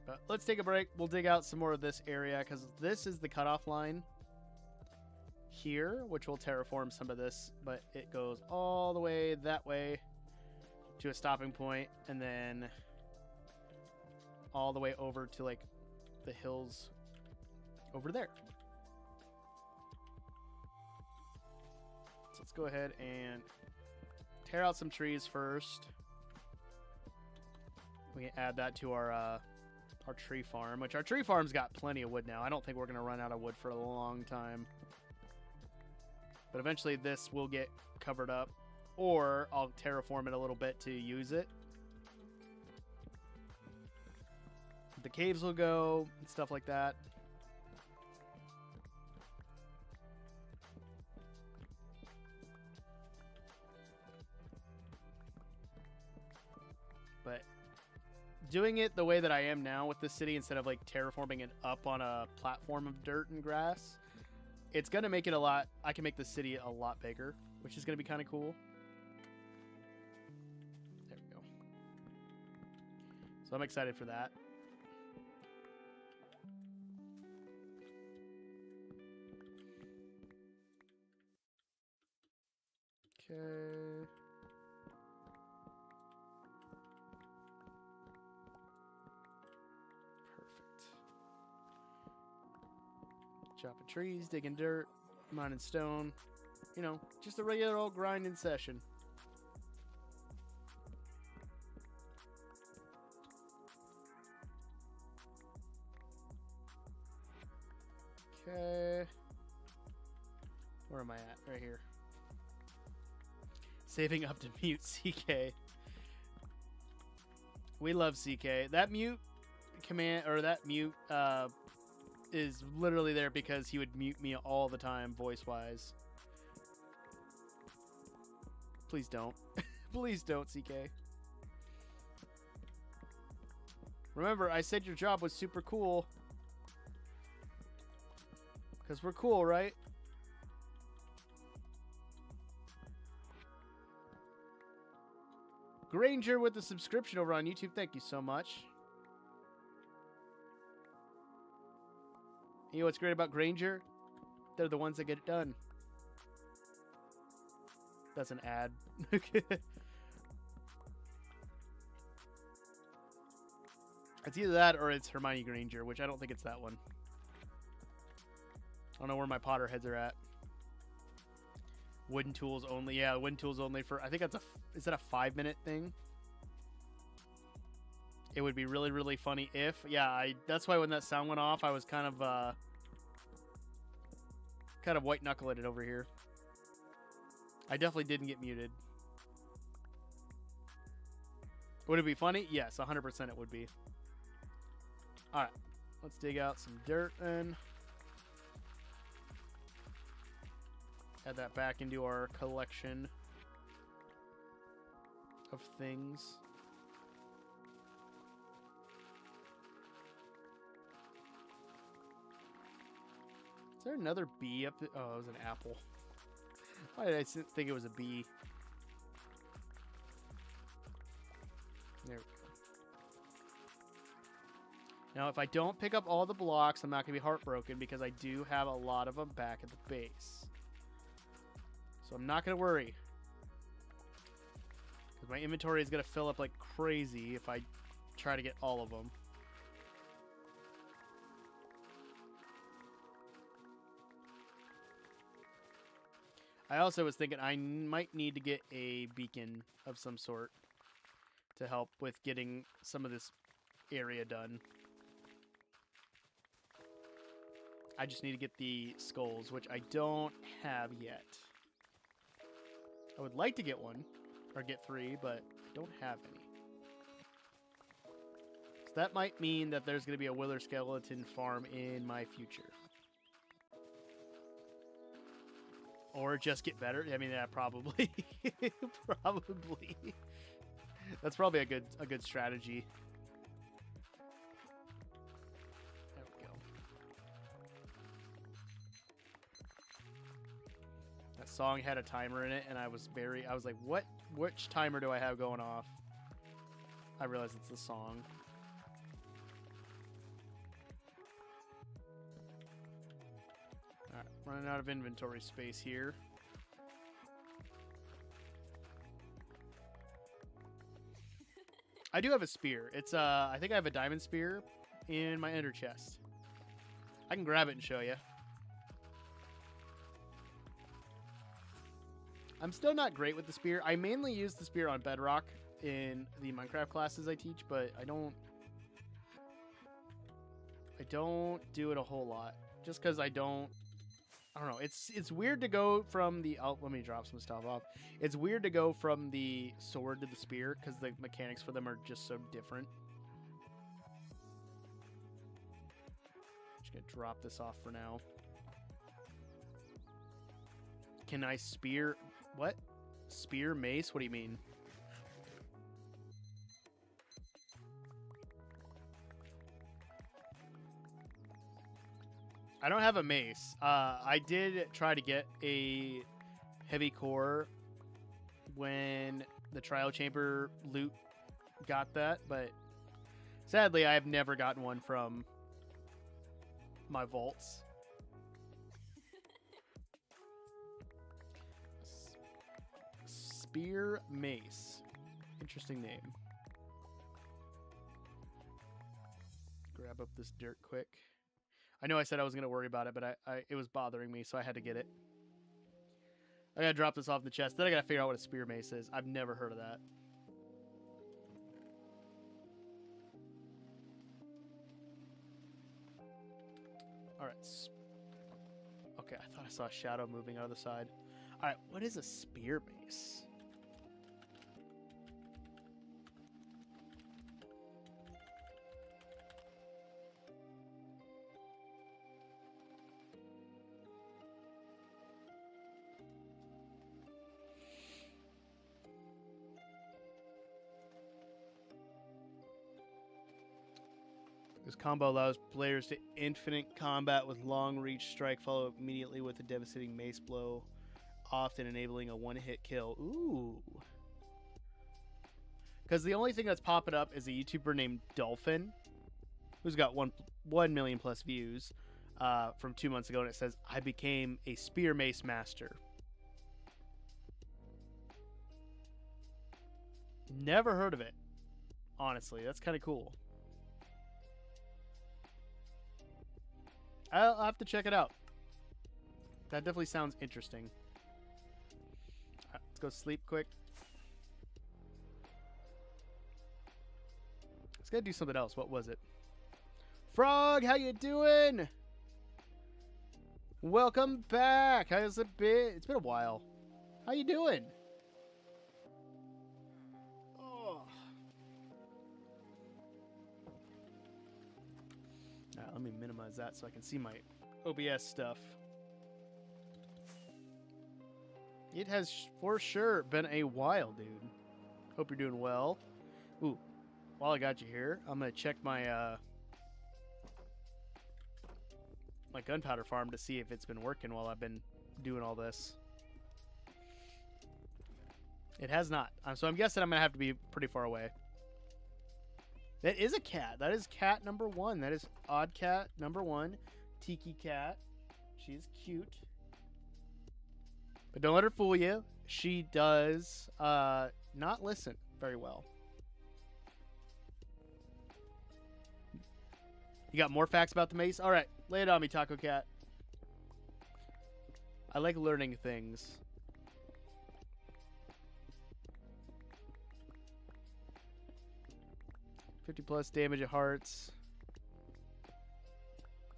But let's take a break. We'll dig out some more of this area because this is the cutoff line here, which will terraform some of this, but it goes all the way that way to a stopping point and then all the way over to like the hills over there. So let's go ahead and tear out some trees first. We can add that to our tree farm, which our tree farm's got plenty of wood now. I don't think we're going to run out of wood for a long time. But eventually this will get covered up, or I'll terraform it a little bit to use it. The caves will go and stuff like that. But doing it the way that I am now with the city, instead of like terraforming it up on a platform of dirt and grass, it's going to make it a lot. I can make the city a lot bigger, which is going to be kind of cool. There we go. So I'm excited for that. Okay. Chopping trees, digging dirt, mining stone. You know, just a regular old grinding session. Okay. Where am I at? Right here. Saving up to mute CK. We love CK. That mute command, or that mute is literally there because he would mute me all the time, voice-wise. Please don't. Please don't, CK. Remember, I said your job was super cool. Because we're cool, right? Granger with the subscription over on YouTube. Thank you so much. You know what's great about Granger? They're the ones that get it done. That's an ad. It's either that or it's Hermione Granger, which I don't think it's that one. I don't know where my Potterheads are at. Wooden tools only. Yeah, wooden tools only for... I think that's a... Is that a 5-minute thing? It would be really, really funny if... Yeah, that's why when that sound went off, I was kind of white-knuckling it over here. I definitely didn't get muted. Would it be funny? Yes, 100% it would be. Alright, let's dig out some dirt then. Add that back into our collection of things. Is there another bee up there? Oh, it was an apple. Why did I think it was a bee? There we go. Now, if I don't pick up all the blocks, I'm not going to be heartbroken because I do have a lot of them back at the base. So I'm not going to worry. Because my inventory is going to fill up like crazy if I try to get all of them. I also was thinking I might need to get a beacon of some sort to help with getting some of this area done. I just need to get the skulls, which I don't have yet. I would like to get one, or get 3, but I don't have any. So that might mean that there's going to be a Wither Skeleton farm in my future. Or just get better. I mean, yeah, probably. Probably. That's probably a good strategy. There we go. That song had a timer in it, and I was like, what? Which timer do I have going off? I realize it's the song. Alright, running out of inventory space here. I do have a spear. It's I think I have a diamond spear in my ender chest. I can grab it and show you. I'm still not great with the spear. I mainly use the spear on Bedrock in the Minecraft classes I teach, but I don't do it a whole lot. Just because I don't know. It's weird to go from the... Oh, let me drop some stuff off. It's weird to go from the sword to the spear because the mechanics for them are just so different. Just gonna drop this off for now. Can I spear... What? Spear mace? What do you mean? I don't have a mace. I did try to get a heavy core when the trial chamber loot got that, but sadly I have never gotten one from my vaults. Spear mace. Interesting name. Grab up this dirt quick. I know I said I was going to worry about it, but it was bothering me, so I had to get it. I got to drop this off the chest. Then I got to figure out what a spear mace is. I've never heard of that. All right. Okay, I thought I saw a shadow moving out of the side. All right, what is a spear mace? This combo allows players to infinite combat with long reach strike, followed immediately with a devastating mace blow, often enabling a one-hit kill. Ooh. Because the only thing that's popping up is a YouTuber named Dolphin, who's got 1 million plus views from 2 months ago, and it says, I became a spear mace master. Never heard of it. Honestly, that's kind of cool. I'll have to check it out. That definitely sounds interesting. All right, let's go sleep quick. Let's go do something else. What was it? Frog, how you doing? Welcome back. How's it been? It's been a while. How you doing? Oh. All right, let me minimize that so I can see my OBS stuff. It has for sure been a while, dude. Hope you're doing well. Ooh, while I got you here, I'm gonna check my my gunpowder farm to see if it's been working while I've been doing all this. It has not. So I'm guessing I'm gonna have to be pretty far away. That is a cat. That is cat number 1. That is odd cat number 1. Tiki cat. She's cute. But don't let her fool you. She does not listen very well. You got more facts about the mace? All right, lay it on me, Taco Cat. I like learning things. +50 damage at hearts.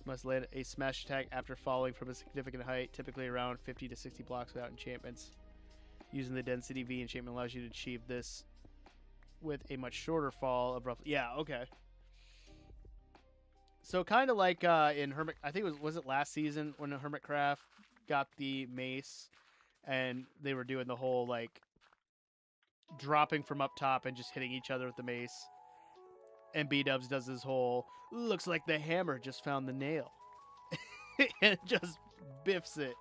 Must land a smash attack after falling from a significant height, typically around 50 to 60 blocks without enchantments. Using the density V enchantment allows you to achieve this with a much shorter fall of roughly... Yeah, okay. So kind of like in Hermit... I think was it last season when Hermitcraft got the mace and they were doing the whole, like, dropping from up top and just hitting each other with the mace. And B-Dubs does this whole, looks like the hammer just found the nail. And just biffs it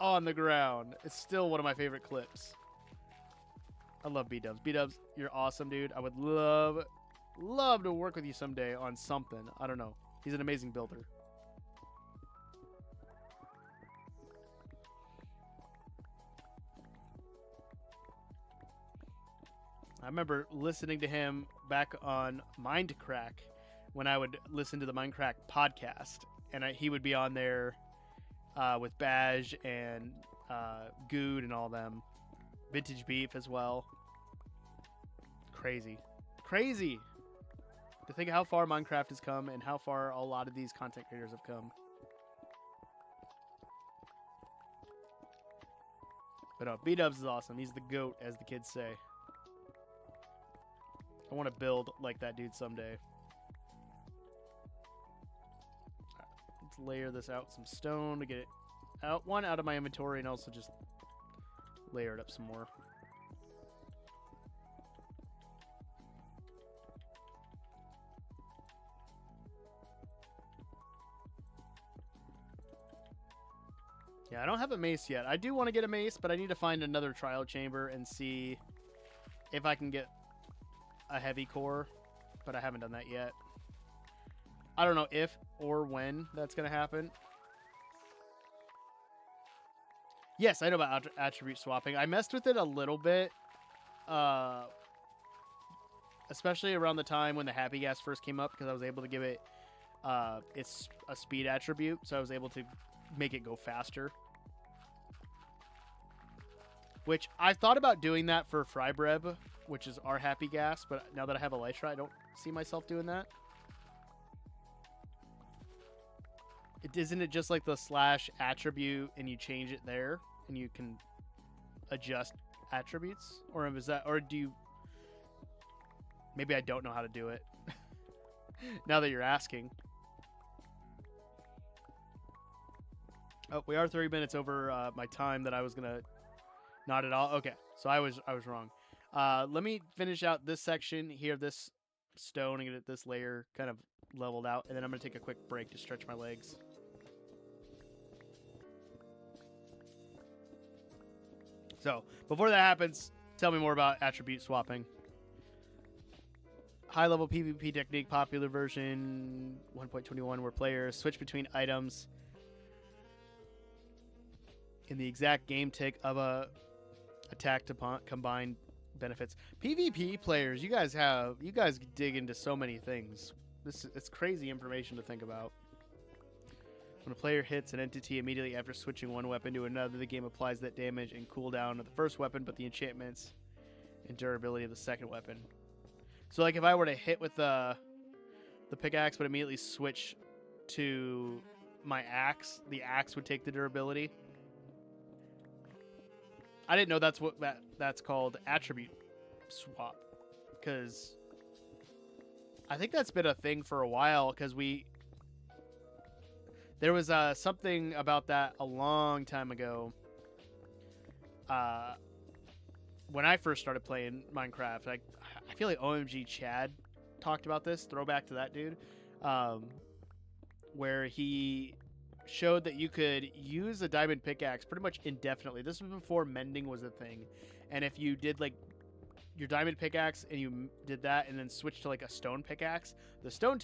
on the ground. It's still one of my favorite clips. I love B-Dubs. B-Dubs, you're awesome, dude. I would love to work with you someday on something. I don't know. He's an amazing builder. I remember listening to him back on Mindcrack when I would listen to the Mindcrack podcast, and he would be on there with Badge and Good and all them. Vintage Beef as well. Crazy. Crazy to think of how far Minecraft has come and how far a lot of these content creators have come. But no, B-Dubs is awesome. He's the GOAT, as the kids say. I want to build like that dude someday. Right, let's layer this out with some stone to get it out of my inventory, and also just layer it up some more. Yeah, I don't have a mace yet. I do want to get a mace, but I need to find another trial chamber and see if I can get a heavy core, but I haven't done that yet. I don't know if or when that's going to happen. Yes, I know about attribute swapping. I messed with it a little bit, especially around the time when the Happy Gas first came up, because I was able to give it it's a speed attribute, so I was able to make it go faster. Which I thought about doing that for Freibreb, which is our happy gas, but now that I have Elytra, I don't see myself doing that. Isn't it just like the slash attribute and you change it there and you can adjust attributes? Or is that, or do you, maybe I don't know how to do it now that you're asking. Oh, we are 30 minutes over my time that I was gonna. Not at all. Okay, so I was wrong. Let me finish out this section here, this stone, and get this layer kind of leveled out, and then I'm gonna take a quick break to stretch my legs. So before that happens, tell me more about attribute swapping. High-level PvP technique, popular version 1.21, where players switch between items in the exact game tick of a attack to combine benefits. PvP players, you guys dig into so many things. It's crazy information to think about. When a player hits an entity immediately after switching one weapon to another, the game applies that damage and cooldown of the first weapon, but the enchantments and durability of the second weapon. So, like, if I were to hit with the pickaxe, but immediately switch to my axe, the axe would take the durability. I didn't know that's what that's called, attribute swap, because I think that's been a thing for a while. Because there was something about that a long time ago. When I first started playing Minecraft, I feel like OMG Chad talked about this. Throwback to that dude, where he showed that you could use a diamond pickaxe pretty much indefinitely. This was before mending was a thing, and if you did like your diamond pickaxe and you did that and then switched to like a stone pickaxe, the stone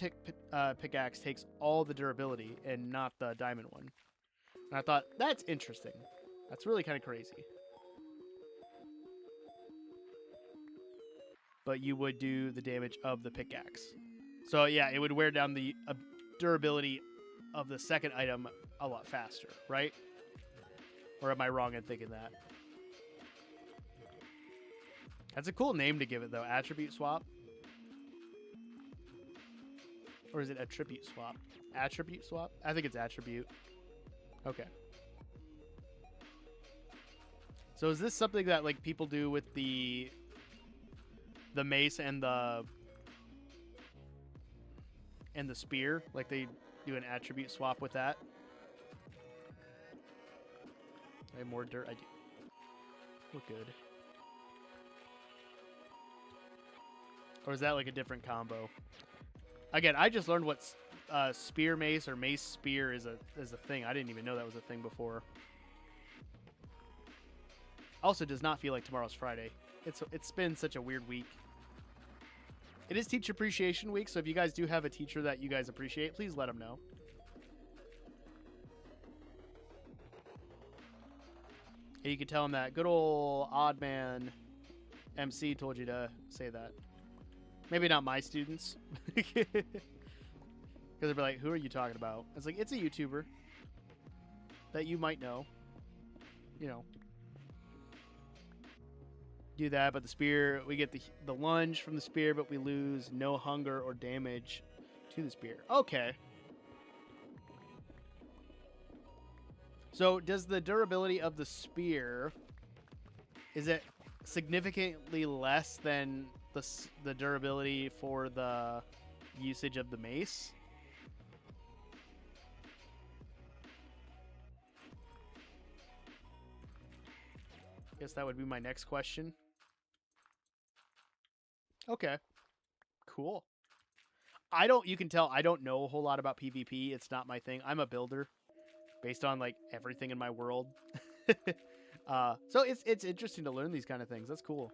pickaxe takes all the durability and not the diamond one. And I thought, that's interesting. That's really kind of crazy. But you would do the damage of the pickaxe. So yeah, it would wear down the durability of the second item a lot faster, right? Or am I wrong in thinking that? That's a cool name to give it, though. Attribute swap? Or is it attribute swap? Attribute swap? I think it's attribute. Okay. So is this something that like people do with the mace and the spear? Like they do an attribute swap with that? I have more dirt. I do. We're good. Or is that like a different combo? Again, I just learned what spear mace or mace spear is a thing. I didn't even know that was a thing before. Also, does not feel like tomorrow's Friday. It's been such a weird week. It is Teacher Appreciation Week, so if you guys do have a teacher that you guys appreciate, please let them know. And you can tell them that good old odd man MC told you to say that. Maybe not my students. Because they'll be like, who are you talking about? It's like, it's a YouTuber that you might know. You know. Do that, but the spear, we get the lunge from the spear, but we lose no hunger or damage to the spear. Okay. So does the durability of the spear, is it significantly less than the durability for the usage of the mace? Guess that would be my next question. Okay. Cool. You can tell I don't know a whole lot about PvP. It's not my thing. I'm a builder based on like everything in my world. So it's interesting to learn these kind of things. That's cool.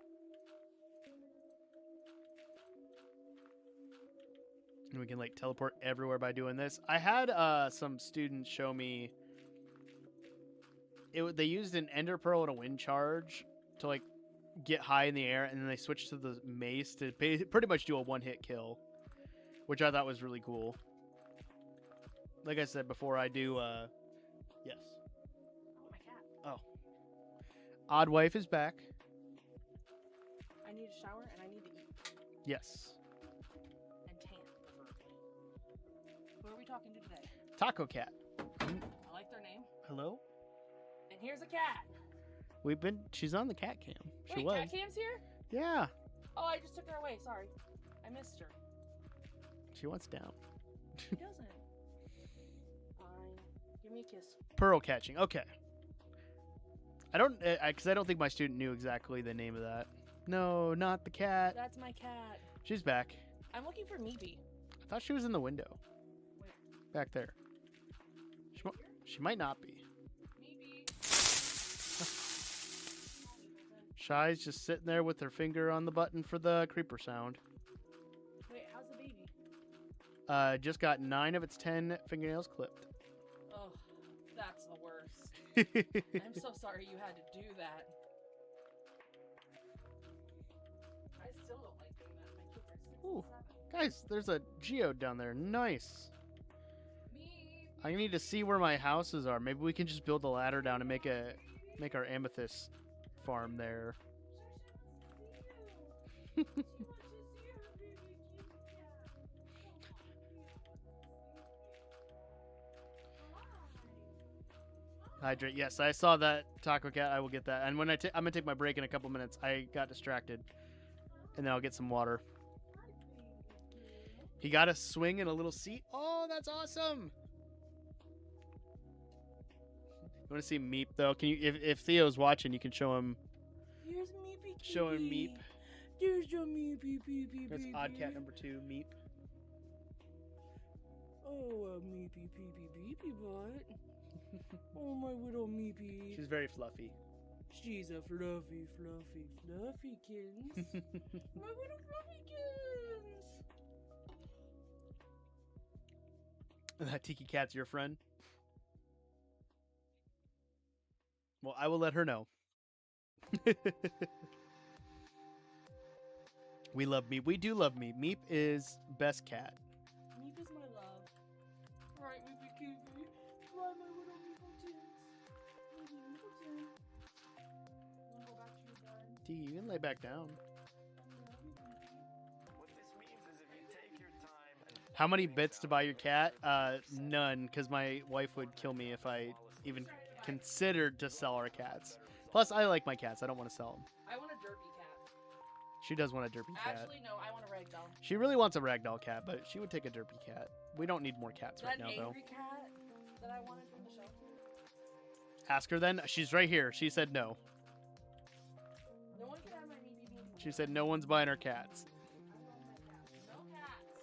And we can like teleport everywhere by doing this. I had some students show me they used an ender pearl and a wind charge to like get high in the air, and then they switched to the mace to pretty much do a one-hit kill, which I thought was really cool. like I said before, I do. Yes. Oh, my cat. Oh. Odd Wife is back. I need a shower and I need to eat Yes. and tan, preferably. Who are we talking to today? Taco Cat. I like their name. Hello. And here's a cat. She's on the cat cam. She Wait, was. cat cam's here? Yeah. Oh, I just took her away. Sorry. I missed her. She wants down. She doesn't. Fine. Give me a kiss. Pearl catching. Okay. I don't, because I don't think my student knew exactly the name of that. No, not the cat. That's my cat. She's back. I'm looking for Meepy. I thought she was in the window. Where? Back there. She might not be. Meepy. Shy's just sitting there with her finger on the button for the creeper sound. Wait, how's the baby? Just got 9 of its 10 fingernails clipped. Oh, that's the worst. I'm so sorry you had to do that. I still don't like doing that. My kids are 6 and Ooh. 7. Guys, there's a geode down there. Nice. Me. I need to see where my houses are. Maybe we can just build a ladder down and make our amethyst farm there. Hydrate. Yes, I saw that Taco Cat. I will get that. And when I'm gonna take my break in a couple minutes. I got distracted, and then I'll get some water. He got a swing and a little seat. Oh, that's awesome! You want to see Meep though? Can you? If Theo's watching, you can show him. Here's Meepy. Show him Meep. There's your Meepy, Meepy, That's Meepy. Odd Cat number 2, Meep. Oh, Meepy, Peepy, Beepy butt. Oh, my little Meepy. She's very fluffy. She's a fluffy, fluffy, fluffy kins. My little fluffy kins. That Tiki Cat's your friend? Well, I will let her know. We love Meep. We do love Meep. Meep is best cat. Meep is my love. Right, Meepy Cutie. Right, my little Meeple tins. Meepy Meeple tin. Wanna go back to your bed? Tiki, you can lay back down. What this means is if you take your time and How many bits to buy your cat? None, because my wife would kill me if I even considered to sell our cats. Plus, I like my cats. I don't want to sell them. I want a derpy cat. She does want a derpy cat. Actually, no, I want a ragdoll. She really wants a ragdoll cat, but she would take a derpy cat. We don't need more cats right That now, though. angry cat that I wanted from the shelter. Ask her then. She's right here. She said no. No one can have my Meepy Meepy. She said no one's buying her cats. I love my cats. No cats.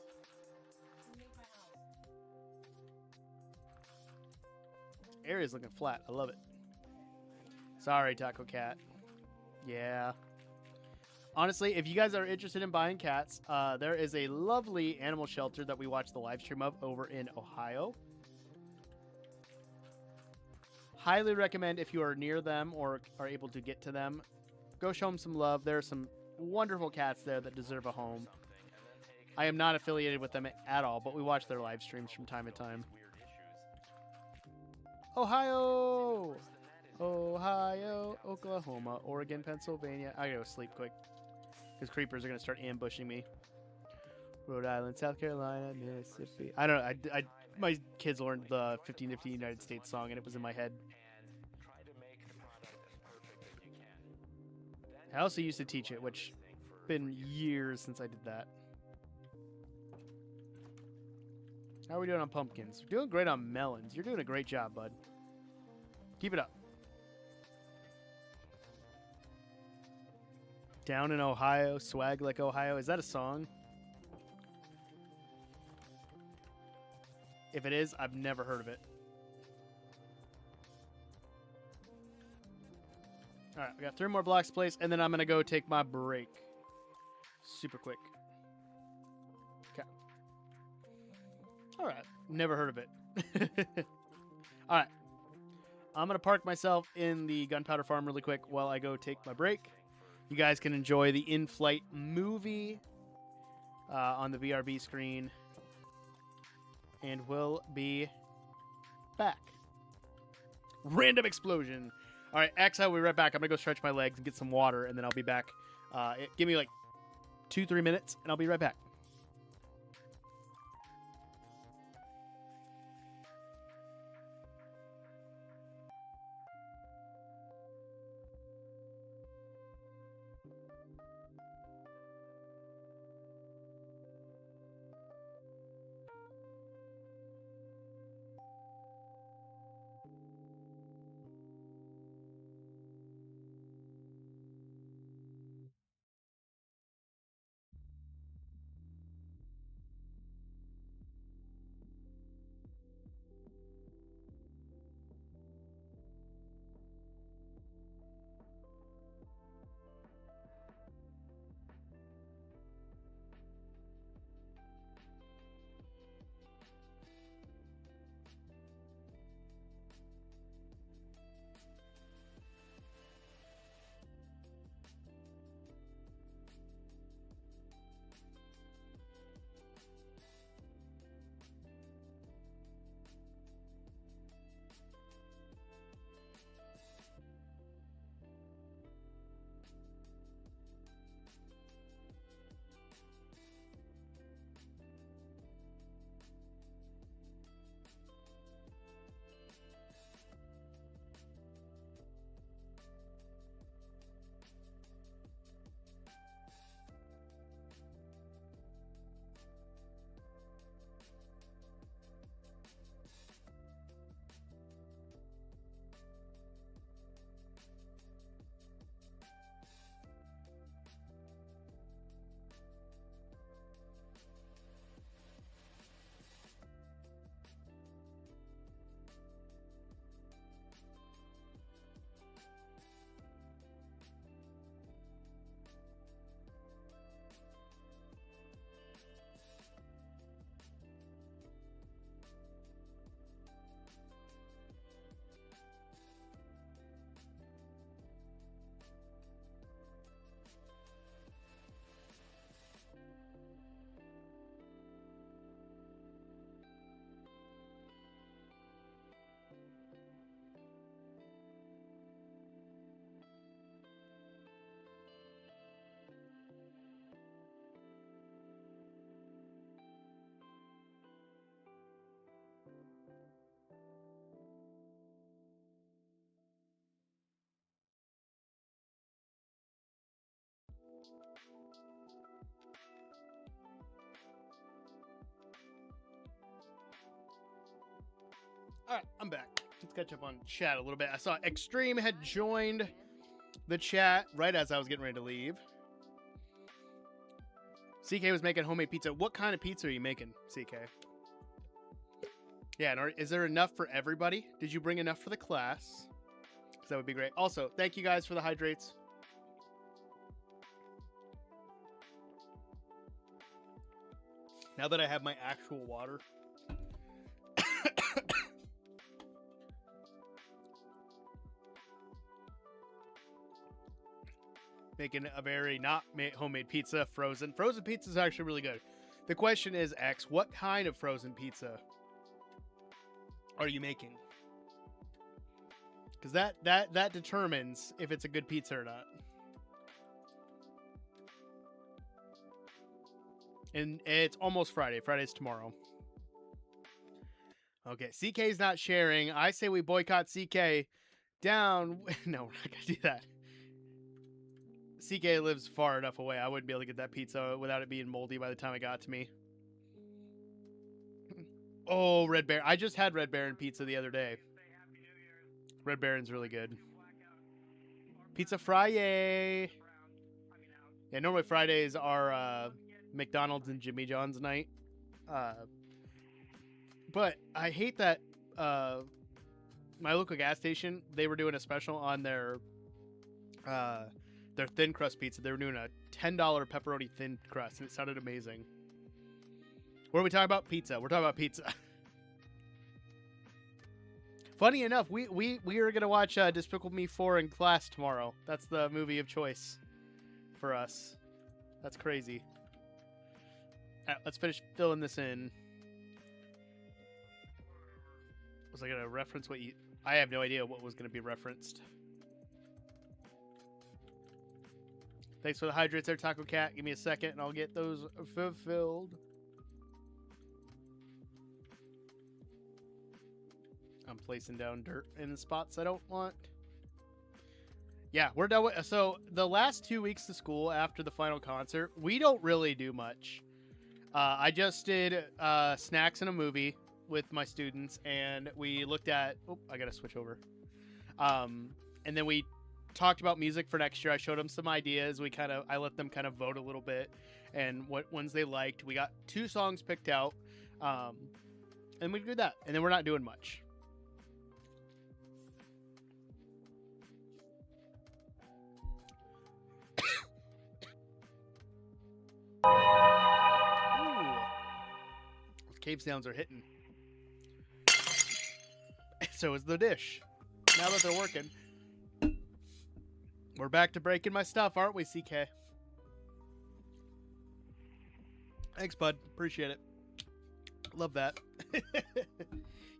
You make my house. Area's looking flat. I love it. Sorry, Taco Cat. Yeah. Honestly, if you guys are interested in buying cats, there is a lovely animal shelter that we watched the live stream of over in Ohio. Highly recommend if you are near them or are able to get to them, go show them some love. There are some wonderful cats there that deserve a home. I am not affiliated with them at all, but we watch their live streams from time to time. Ohio! Ohio, Oklahoma, Oregon, Pennsylvania. I gotta go sleep quick. Because creepers are gonna start ambushing me. Rhode Island, South Carolina, Mississippi. I don't know. My kids learned the 1550 United States song and it was in my head. I also used to teach it, which been years since I did that. How are we doing on pumpkins? We're doing great on melons. You're doing a great job, bud. Keep it up. Down in Ohio, swag like Ohio. Is that a song? If it is, I've never heard of it. All right, we got 3 more blocks to place, and then I'm going to go take my break. Super quick. Okay. All right. Never heard of it. All right. I'm going to park myself in the gunpowder farm really quick while I go take my break. You guys can enjoy the in-flight movie on the VRB screen. And we'll be back. Random explosion. All right, X, I'll be right back. I'm gonna go stretch my legs and get some water, and then I'll be back. Give me like 2-3 minutes, and I'll be right back. All right, I'm back. Let's catch up on chat a little bit. I saw Extreme had joined the chat right as I was getting ready to leave. CK was making homemade pizza. What kind of pizza are you making, CK? Yeah, and is there enough for everybody? Did you bring enough for the class? Because that would be great. Also, thank you guys for the hydrates. Now that I have my actual water. Making a very not homemade pizza, frozen. Frozen pizza is actually really good. The question is, X, what kind of frozen pizza are you making? Because that determines if it's a good pizza or not. And it's almost Friday. Friday's tomorrow. Okay, CK's not sharing. I say we boycott CK down. No, we're not going to do that. CK lives far enough away. I wouldn't be able to get that pizza without it being moldy by the time it got to me. Oh, Red Baron. I just had Red Baron pizza the other day. Red Baron's really good. Pizza Friday. Yeah, normally Fridays are McDonald's and Jimmy John's night. But I hate that my local gas station, they were doing a special on their thin crust pizza. They were doing a $10 pepperoni thin crust, and it sounded amazing. What are we talking about? Pizza. We're talking about pizza. Funny enough, we are going to watch Despicable Me 4 in class tomorrow. That's the movie of choice for us. That's crazy. All right, let's finish filling this in. Was I gonna reference what you? I have no idea what was gonna be referenced. Thanks for the hydrates there, Taco Cat. Give me a second and I'll get those fulfilled. I'm placing down dirt in the spots I don't want. Yeah, we're done with. So the last 2 weeks of school after the final concert, we don't really do much. I just did snacks and a movie with my students, and we looked at. Oh, I gotta switch over. And then we talked about music for next year. I showed them some ideas. I let them kind of vote a little bit, and what ones they liked. We got 2 songs picked out, and we did that. And then we're not doing much. Ooh. Those cave sounds are hitting. So is the dish. Now that they're working. We're back to breaking my stuff, aren't we, CK? Thanks, bud. Appreciate it. Love that.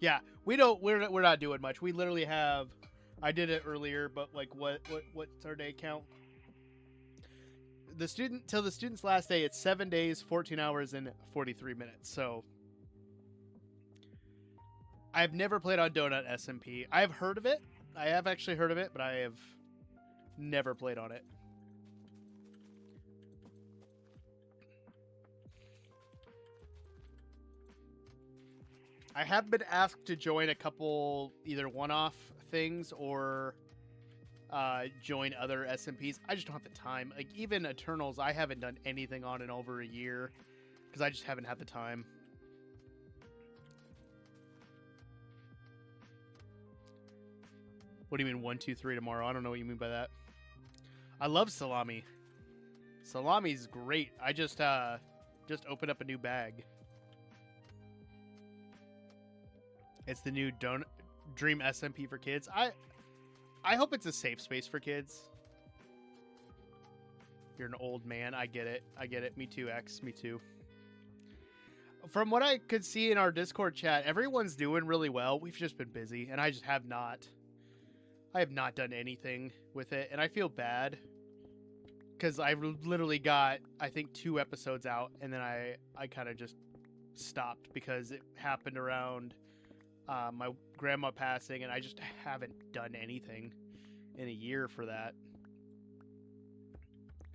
Yeah, we're not doing much. We literally have. I did it earlier, but like, what's our day count? The student's last day, it's 7 days, 14 hours, and 43 minutes. So I've never played on Donut SMP. I've heard of it. I have actually heard of it, but I have never played on it. I have been asked to join a couple either one-off things or join other SMPs. I just don't have the time. Like, even Eternals, I haven't done anything on in over a year because I just haven't had the time. What do you mean 1, 2, 3 tomorrow? I don't know what you mean by that. I love salami. Salami's great. I just opened up a new bag. It's the new Dream SMP for kids. I hope it's a safe space for kids. You're an old man. I get it. I get it. Me too, X. Me too. From what I could see in our Discord chat, everyone's doing really well. We've just been busy, and I just have not. I have not done anything with it, and I feel bad because I literally got, I think, 2 episodes out, and then I kind of just stopped because it happened around my grandma passing, and I just haven't done anything in a year for that.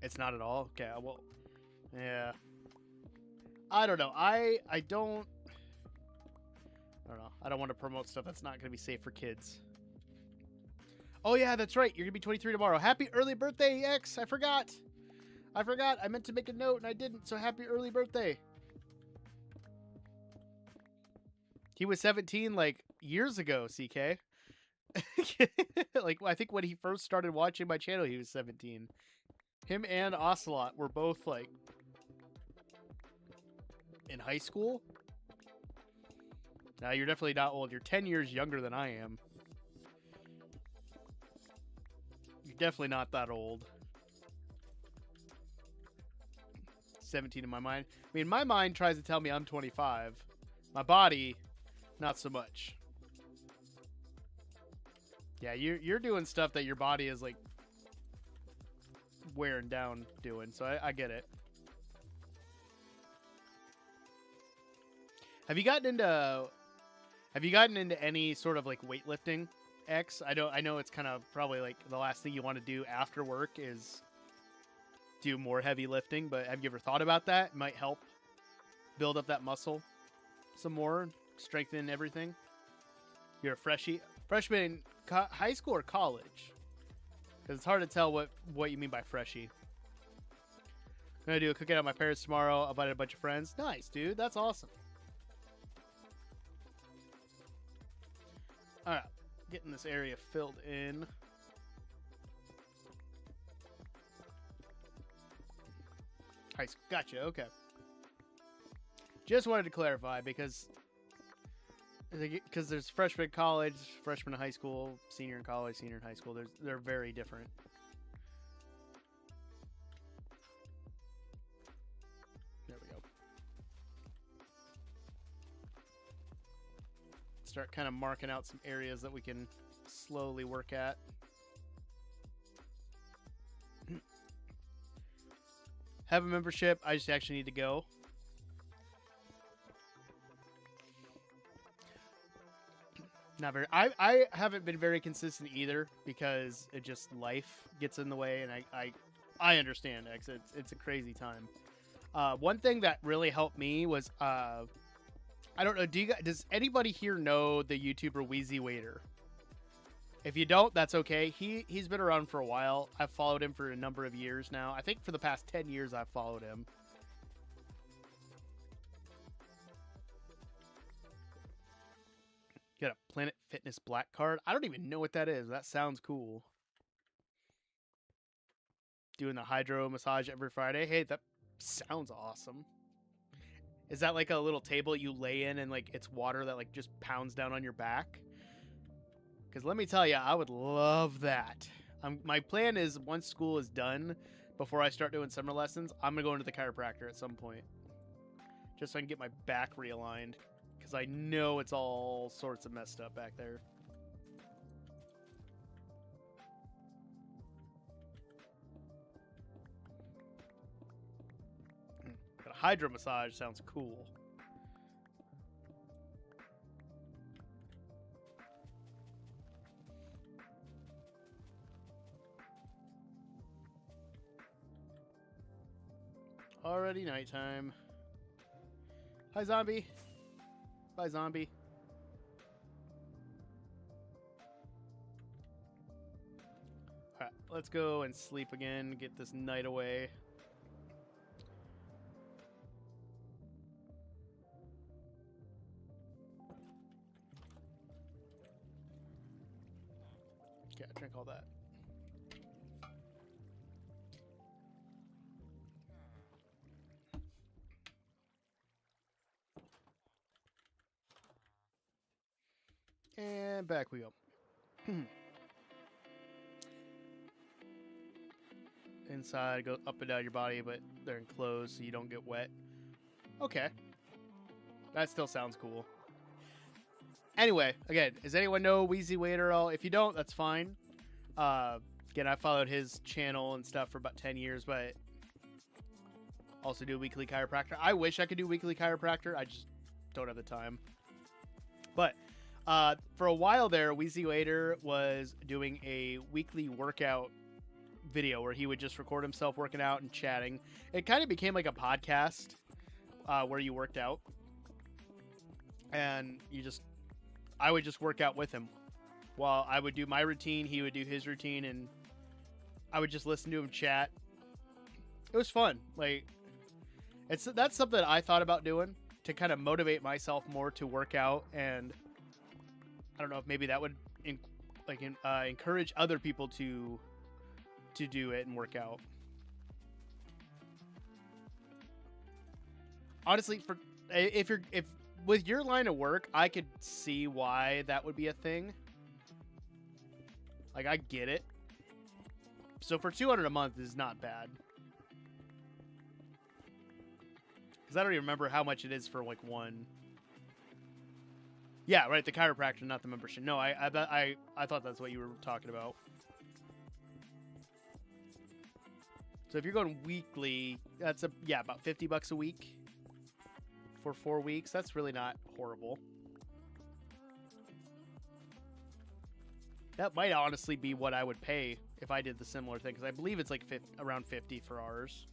It's not at all? Okay, well, yeah. I don't know. I don't know. I don't want to promote stuff that's not going to be safe for kids. Oh, yeah, that's right. You're going to be 23 tomorrow. Happy early birthday, X. I forgot. I meant to make a note, and I didn't, so happy early birthday. He was 17, like, years ago, CK. Like, I think when he first started watching my channel, he was 17. Him and Ocelot were both, like, in high school. Now, you're definitely not old. You're 10 years younger than I am. You're definitely not that old. 17 in my mind. I mean, my mind tries to tell me I'm 25. My body, not so much. Yeah, you're doing stuff that your body is, like, wearing down doing, so I get it. Have you gotten into any sort of, like, weightlifting, X? I know it's kind of probably like the last thing you want to do after work is do more heavy lifting, but have you ever thought about that? It might help build up that muscle some more, strengthen everything. You're a freshman in high school or college? Because it's hard to tell what you mean by freshie. I'm gonna do a cookout at my parents tomorrow. I'll invite a bunch of friends. Nice, dude. That's awesome. All right, getting this area filled in. High school. Gotcha. Okay. Just wanted to clarify because there's freshman in college, freshman in high school, senior in college, senior in high school. They're very different. There we go. start kind of marking out some areas that we can slowly work at. Have a membership. I just actually need to go. Not very. I haven't been very consistent either because it just life gets in the way, and I understand. It's a crazy time. One thing that really helped me was I don't know. Does anybody here know the YouTuber Wheezy Waiter? If you don't, that's okay. He's been around for a while. I've followed him for a number of years now. I think for the past 10 years I've followed him. Got a Planet Fitness Black card. I don't even know what that is. That sounds cool. Doing the hydro massage every Friday. Hey, that sounds awesome. Is that like a little table you lay in and like it's water that like just pounds down on your back? Because let me tell you, I would love that. My plan is once school is done, before I start doing summer lessons, I'm going to go into the chiropractor at some point. Just so I can get my back realigned. Because I know it's all sorts of messed up back there. But a hydro massage sounds cool. Already nighttime. Hi, zombie. Bye, zombie. Alright, let's go and sleep again. Get this night away. Okay, drink all that. And back we go. Inside, go up and down your body, but they're enclosed so you don't get wet. Okay. That still sounds cool. Anyway, again, does anyone know Wheezy Waiter at all? If you don't, that's fine. Again, I followed his channel and stuff for about 10 years, but also do weekly chiropractor. I wish I could do weekly chiropractor. I just don't have the time. But for a while there, Wheezy Waiter was doing a weekly workout video where he would just record himself working out and chatting. It kind of became like a podcast where you worked out. And I would just work out with him. While I would do my routine, he would do his routine, and I would just listen to him chat. It was fun. Like, that's something I thought about doing to kind of motivate myself more to work out, and I don't know if maybe that would encourage other people to do it and work out. Honestly, if with your line of work, I could see why that would be a thing. Like, I get it. So for $200 a month is not bad. Because I don't even remember how much it is for like one. Yeah, right. The chiropractor, not the membership. No, I thought that's what you were talking about. So if you're going weekly, that's about $50 a week for 4 weeks. That's really not horrible. That might honestly be what I would pay if I did the similar thing, because I believe it's like around 50 for ours.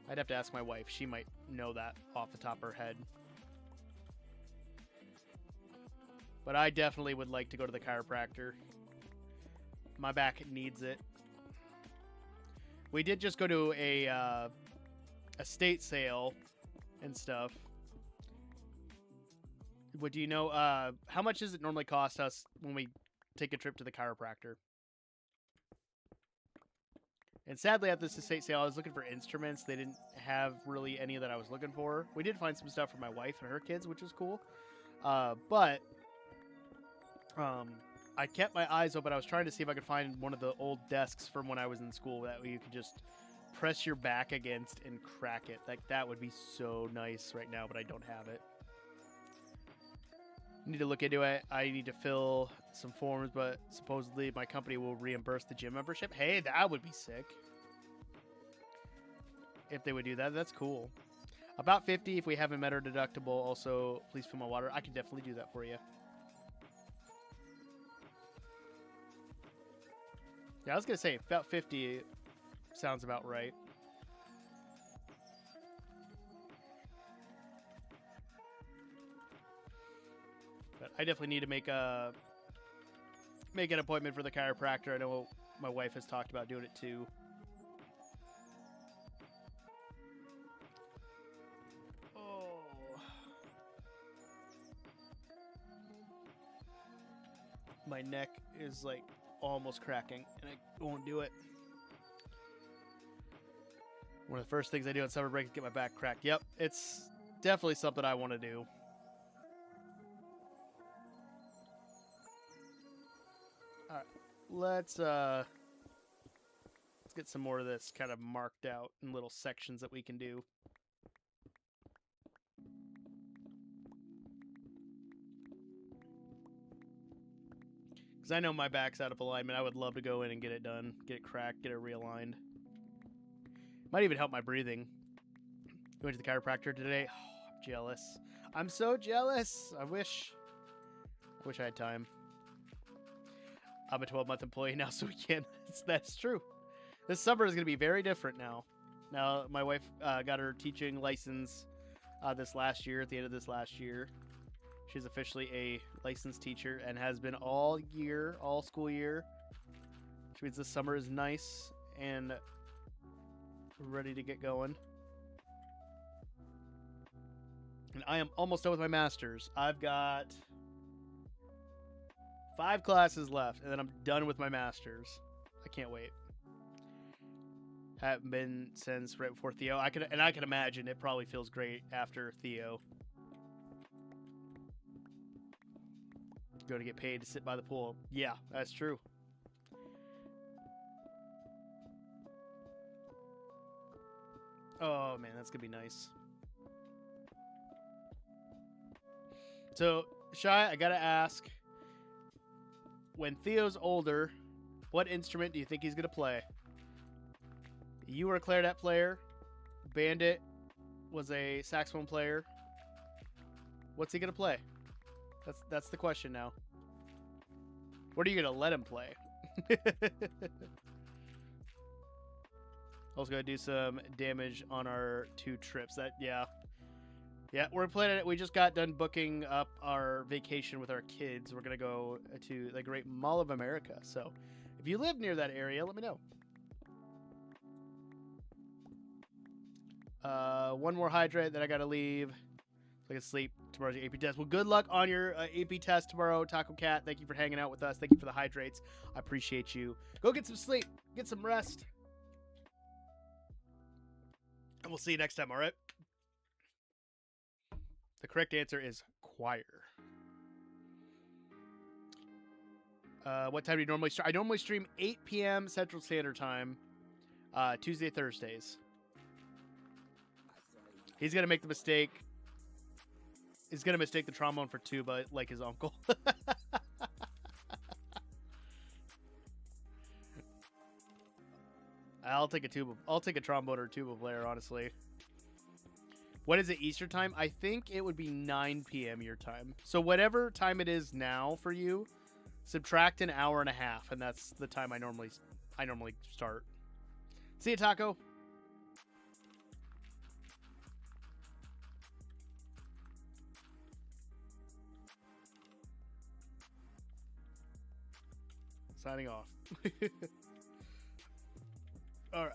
I'd have to ask my wife. She might know that off the top of her head. But I definitely would like to go to the chiropractor. My back needs it. We did just go to a estate sale and stuff. What do you know? How much does it normally cost us when we take a trip to the chiropractor? And sadly, at this estate sale, I was looking for instruments. They didn't have really any that I was looking for. We did find some stuff for my wife and her kids, which was cool. But I kept my eyes open. I was trying to see if I could find one of the old desks from when I was in school that you could just press your back against and crack it. Like, that would be so nice right now, but I don't have it. Need to look into it. I need to fill some forms, but supposedly my company will reimburse the gym membership. Hey, that would be sick. If they would do that, that's cool. About 50 if we haven't met our deductible. Also, please fill my water. I can definitely do that for you. Yeah, I was going to say, about 50 sounds about right. But I definitely need to make an appointment for the chiropractor. I know my wife has talked about doing it too. Oh. My neck is like almost cracking and I won't do it. One of the first things I do on summer break is get my back cracked. Yep, it's definitely something I want to do. All right, let's get some more of this kind of marked out in little sections that we can do. Because I know my back's out of alignment. I would love to go in and get it done, get it cracked, get it realigned. Might even help my breathing. Went to the chiropractor today. Oh, I'm jealous. I'm so jealous. I wish I had time. I'm a 12-month employee now, so we can't. That's true. This summer is going to be very different now. Now, my wife got her teaching license this last year, at the end of this last year. She's officially a licensed teacher and has been all year, all school year. Which means this summer is nice and ready to get going. And I am almost done with my master's. I've got 5 classes left, and then I'm done with my master's. I can't wait. Haven't been since right before Theo. I can imagine it probably feels great after Theo. Going to get paid to sit by the pool. Yeah, that's true. Oh man, that's gonna be nice. So, Shy, I gotta ask, when Theo's older, what instrument do you think he's gonna play? You were a clarinet player. Bandit was a saxophone player. What's he gonna play? That's the question now. What are you gonna let him play? Also gonna do some damage on our 2 trips. Yeah, we're planning it. We just got done booking up our vacation with our kids. We're gonna go to the Great Mall of America. So, if you live near that area, let me know. One more hydrate, then I gotta leave. So I can sleep. Tomorrow's your AP test. Well, good luck on your AP test tomorrow, Taco Cat. Thank you for hanging out with us. Thank you for the hydrates. I appreciate you. Go get some sleep. Get some rest. And we'll see you next time, all right? The correct answer is choir. What time do you normally stream? I normally stream 8 p.m. Central Standard Time, Tuesday, Thursdays. He's going to make the mistake. He's going to mistake the trombone for tuba like his uncle. I'll take a tuba. I'll take a trombone or a tuba player, honestly. What is it, Eastern time? I think it would be 9 p.m. your time. So whatever time it is now for you, subtract an hour and a half, and that's the time I normally start. See you, Taco. Signing off. All right.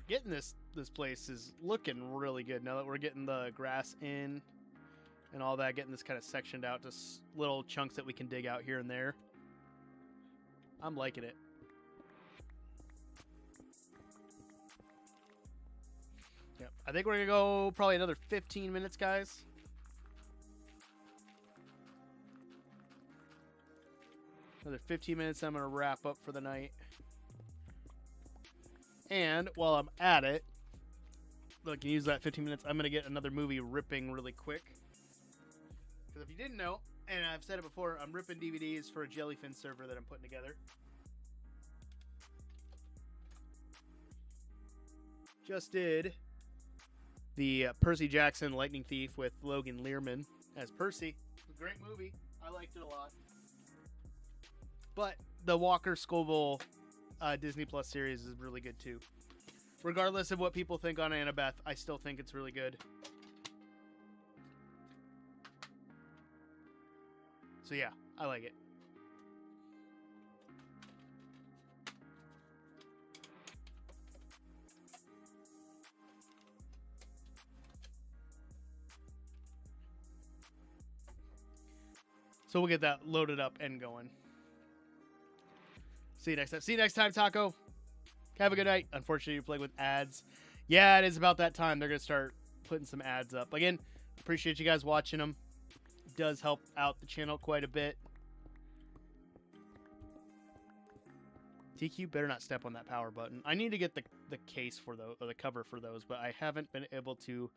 Getting this place is looking really good now that we're getting the grass in and all that, getting this kind of sectioned out to little chunks that we can dig out here and there. I'm liking it. Yep. I think we're gonna go probably another 15 minutes, guys. Another 15 minutes, I'm gonna wrap up for the night. And while I'm at it, I can use that 15 minutes. I'm going to get another movie ripping really quick. Because if you didn't know, and I've said it before, I'm ripping DVDs for a Jellyfin server that I'm putting together. Just did the Percy Jackson Lightning Thief with Logan Lerman as Percy. It's a great movie. I liked it a lot. But the Walker Scoville Disney Plus series is really good too. Regardless of what people think on Annabeth, I still think it's really good. So yeah, I like it. So we'll get that loaded up and going. See you next time. See you next time, Taco. Have a good night. Unfortunately, you're playing with ads. Yeah, it is about that time. They're going to start putting some ads up. Again, appreciate you guys watching them. It does help out the channel quite a bit. TQ better not step on that power button. I need to get the case for those, or the cover for those, but I haven't been able to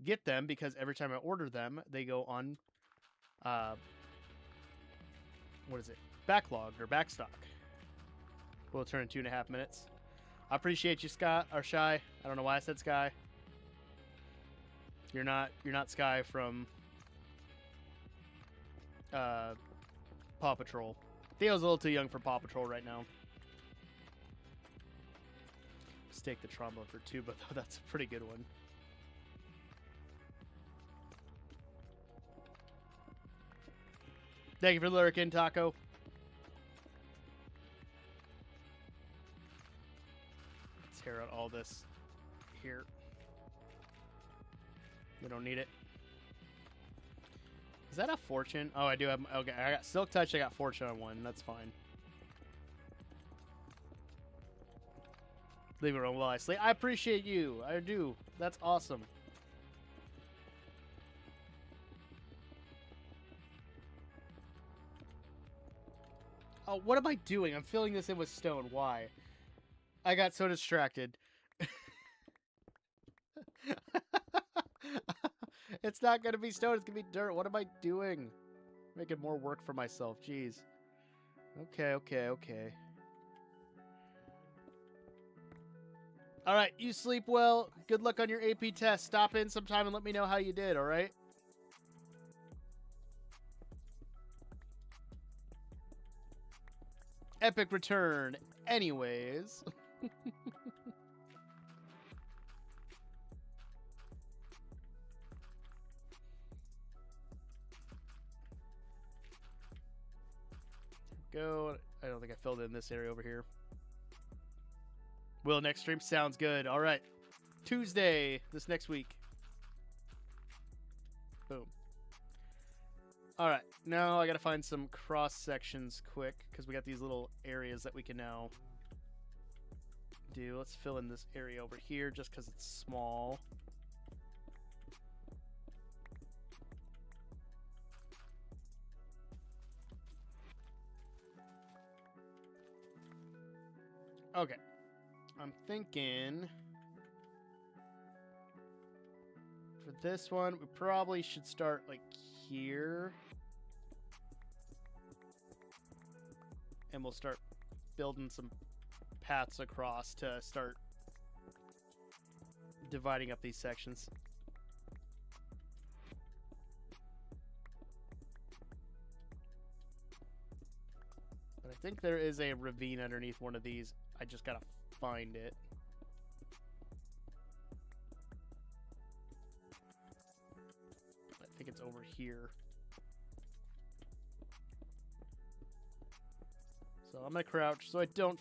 get them because every time I order them, they go on, what is it? Backlogged or backstock. We'll turn in 2.5 minutes. I appreciate you, Scott or Shy. I don't know why I said Sky. You're not Sky from Paw Patrol. Theo's a little too young for Paw Patrol right now. Mistake the trombone for tuba, though. That's a pretty good one. Thank you for lurking, Taco. Tear out all this here. We don't need it. Is that a fortune? Oh, I do have. Okay, I got Silk Touch. I got fortune on one. That's fine. Leave it alone while I sleep. I appreciate you. I do. That's awesome. Oh, what am I doing? I'm filling this in with stone. Why? I got so distracted. It's not going to be stone. It's going to be dirt. What am I doing? Making more work for myself. Jeez. Okay. All right. You sleep well. Good luck on your AP test. Stop in sometime and let me know how you did. All right. Epic return. Anyways. Go. I don't think I filled in this area over here. Will next stream? Sounds good. All right. Tuesday, this next week. Boom. All right. Now I got to find some cross sections quick because we got these little areas that we can now do. Let's fill in this area over here just because it's small. Okay. I'm thinking for this one, we probably should start like here. And we'll start building some paths across to start dividing up these sections. But I think there is a ravine underneath one of these. I just gotta find it. I think it's over here. So I'm gonna crouch so I don't